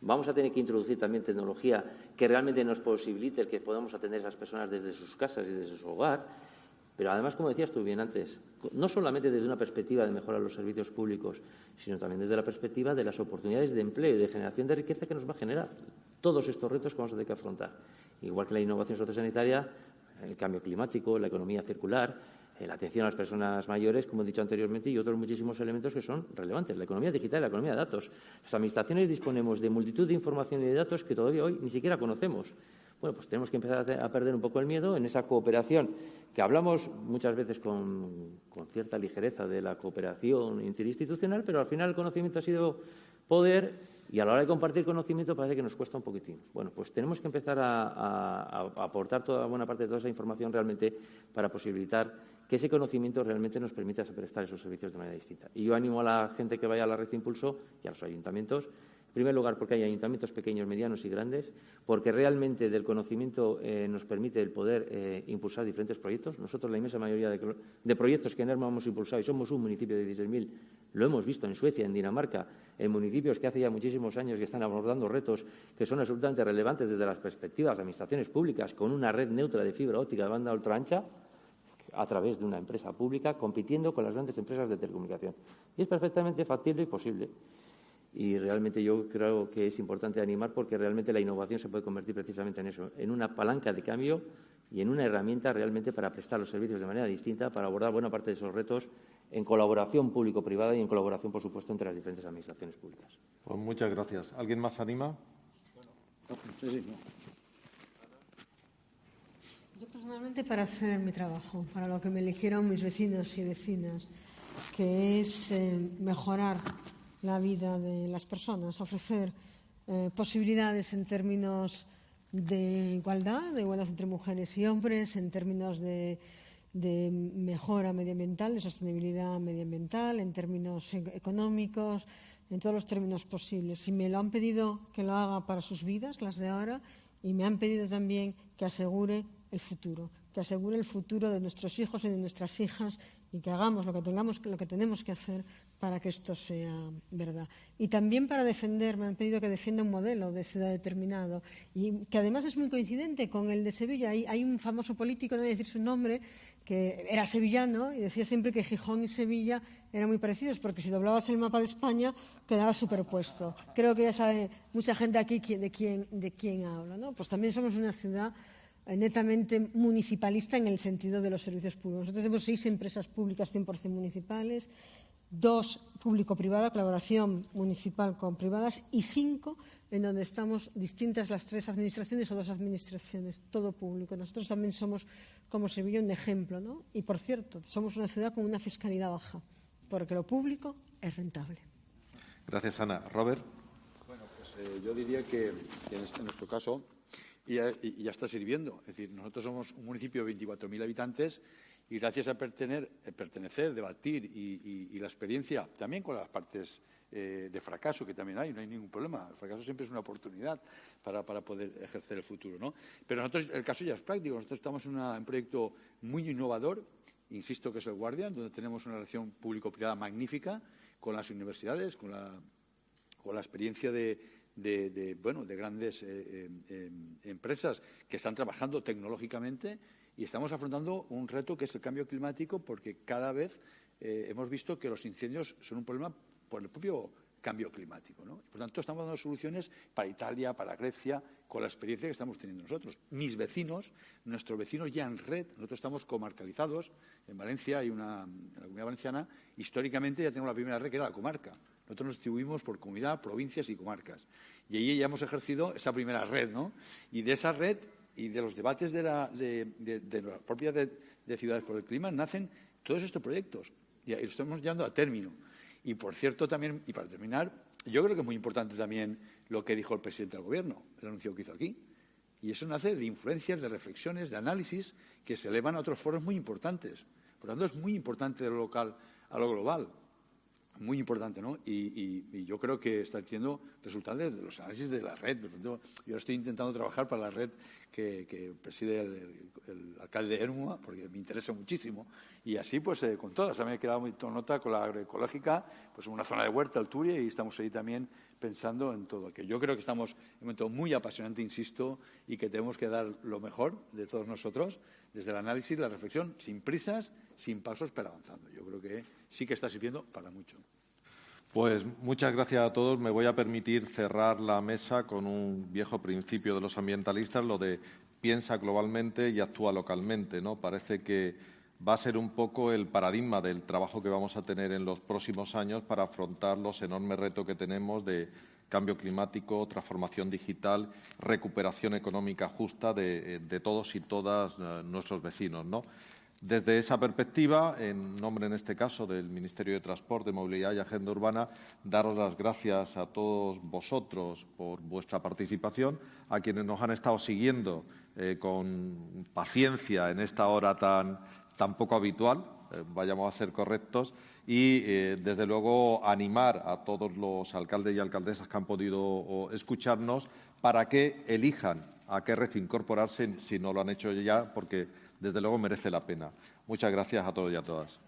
Vamos a tener que introducir también tecnología que realmente nos posibilite el que podamos atender a esas personas desde sus casas y desde su hogar. Pero además, como decías tú bien antes, no solamente desde una perspectiva de mejorar los servicios públicos, sino también desde la perspectiva de las oportunidades de empleo y de generación de riqueza que nos va a generar todos estos retos que vamos a tener que afrontar. Igual que la innovación sociosanitaria, el cambio climático, la economía circular, la atención a las personas mayores, como he dicho anteriormente, y otros muchísimos elementos que son relevantes. La economía digital y la economía de datos. Las administraciones disponemos de multitud de información y de datos que todavía hoy ni siquiera conocemos. Bueno, pues tenemos que empezar a perder un poco el miedo en esa cooperación, que hablamos muchas veces con cierta ligereza de la cooperación interinstitucional, pero al final el conocimiento ha sido poder y a la hora de compartir conocimiento parece que nos cuesta un poquitín. Bueno, pues tenemos que empezar a aportar buena parte de toda esa información realmente para posibilitar que ese conocimiento realmente nos permita prestar esos servicios de manera distinta. Y yo animo a la gente que vaya a la red de Impulso y a los ayuntamientos, en primer lugar porque hay ayuntamientos pequeños, medianos y grandes, porque realmente del conocimiento nos permite el poder impulsar diferentes proyectos. Nosotros la inmensa mayoría de proyectos que en ERMA hemos impulsado, y somos un municipio de 16.000, lo hemos visto en Suecia, en Dinamarca, en municipios que hace ya muchísimos años que están abordando retos que son absolutamente relevantes desde las perspectivas de administraciones públicas, con una red neutra de fibra óptica de banda ultra ancha, a través de una empresa pública, compitiendo con las grandes empresas de telecomunicación. Y es perfectamente factible y posible. Y realmente yo creo que es importante animar porque realmente la innovación se puede convertir precisamente en eso, en una palanca de cambio y en una herramienta realmente para prestar los servicios de manera distinta, para abordar buena parte de esos retos en colaboración público-privada y en colaboración, por supuesto, entre las diferentes administraciones públicas. Pues muchas gracias. ¿Alguien más anima? Yo personalmente para hacer mi trabajo, para lo que me eligieron mis vecinos y vecinas, que es mejorar la vida de las personas, ofrecer posibilidades en términos de igualdad entre mujeres y hombres, en términos de mejora medioambiental, de sostenibilidad medioambiental, en términos económicos, en todos los términos posibles. Y me lo han pedido que lo haga para sus vidas, las de ahora, y me han pedido también que asegure el futuro de nuestros hijos y de nuestras hijas y que hagamos lo que tenemos que hacer para que esto sea verdad. Y también para defender, me han pedido que defienda un modelo de ciudad determinado y que además es muy coincidente con el de Sevilla. Hay un famoso político, no voy a decir su nombre, que era sevillano y decía siempre que Gijón y Sevilla eran muy parecidos porque si doblabas el mapa de España quedaba superpuesto. Creo que ya sabe mucha gente aquí de quién habla, ¿no? Pues también somos una ciudad netamente municipalista en el sentido de los servicios públicos. Nosotros tenemos 6 empresas públicas 100% municipales 2 público-privada, colaboración municipal con privadas, y 5 en donde estamos distintas las 3 administraciones o 2 administraciones, todo público. Nosotros también somos, como Sevilla, un ejemplo, ¿no? Y, por cierto, somos una ciudad con una fiscalidad baja, porque lo público es rentable. Gracias, Ana. Robert. Bueno, pues yo diría que en nuestro caso ya está sirviendo. Es decir, nosotros somos un municipio de 24.000 habitantes y gracias a pertenecer, debatir y la experiencia, también con las partes de fracaso que también hay, no hay ningún problema. El fracaso siempre es una oportunidad para poder ejercer el futuro, ¿no? Pero nosotros, el caso ya es práctico. Nosotros estamos en un proyecto muy innovador, insisto que es el Guardian, donde tenemos una relación público-privada magnífica con las universidades, con la experiencia de grandes empresas que están trabajando tecnológicamente, y estamos afrontando un reto que es el cambio climático, porque cada vez hemos visto que los incendios son un problema por el propio cambio climático, ¿no? Por tanto, estamos dando soluciones para Italia, para Grecia, con la experiencia que estamos teniendo nosotros. Mis vecinos, nuestros vecinos ya en red, nosotros estamos comarcalizados. En Valencia en la Comunidad Valenciana, históricamente ya tenemos la primera red, que era la comarca. Nosotros nos distribuimos por comunidad, provincias y comarcas. Y allí ya hemos ejercido esa primera red, ¿no? Y de esa red y de los debates de la propia de Ciudades por el Clima nacen todos estos proyectos. Y los estamos llevando a término. Y, por cierto, también, y para terminar, yo creo que es muy importante también lo que dijo el presidente del Gobierno, el anuncio que hizo aquí. Y eso nace de influencias, de reflexiones, de análisis que se elevan a otros foros muy importantes. Por lo tanto, es muy importante de lo local a lo global. Muy importante, ¿no? Y yo creo que está siendo resultante de los análisis de la red. Por lo tanto, yo estoy intentando trabajar para la red que preside el alcalde de Ermua, porque me interesa muchísimo. Y así, pues, con todas. A mí me he quedado muy nota con la agroecológica, pues en una zona de huerta, el Turia, y estamos ahí también pensando en todo. Que yo creo que estamos en un momento muy apasionante, insisto, y que tenemos que dar lo mejor de todos nosotros, desde el análisis, la reflexión, sin prisas, sin pasos, pero avanzando. Yo creo que sí que está sirviendo para mucho. Pues muchas gracias a todos. Me voy a permitir cerrar la mesa con un viejo principio de los ambientalistas, lo de piensa globalmente y actúa localmente, ¿no? Parece que va a ser un poco el paradigma del trabajo que vamos a tener en los próximos años para afrontar los enormes retos que tenemos de cambio climático, transformación digital, recuperación económica justa de todos y todas nuestros vecinos, ¿no? Desde esa perspectiva, en nombre, en este caso, del Ministerio de Transporte, Movilidad y Agenda Urbana, daros las gracias a todos vosotros por vuestra participación, a quienes nos han estado siguiendo con paciencia en esta hora tan poco habitual, vayamos a ser correctos, y, desde luego, animar a todos los alcaldes y alcaldesas que han podido escucharnos para que elijan a qué red incorporarse si no lo han hecho ya, porque desde luego merece la pena. Muchas gracias a todos y a todas.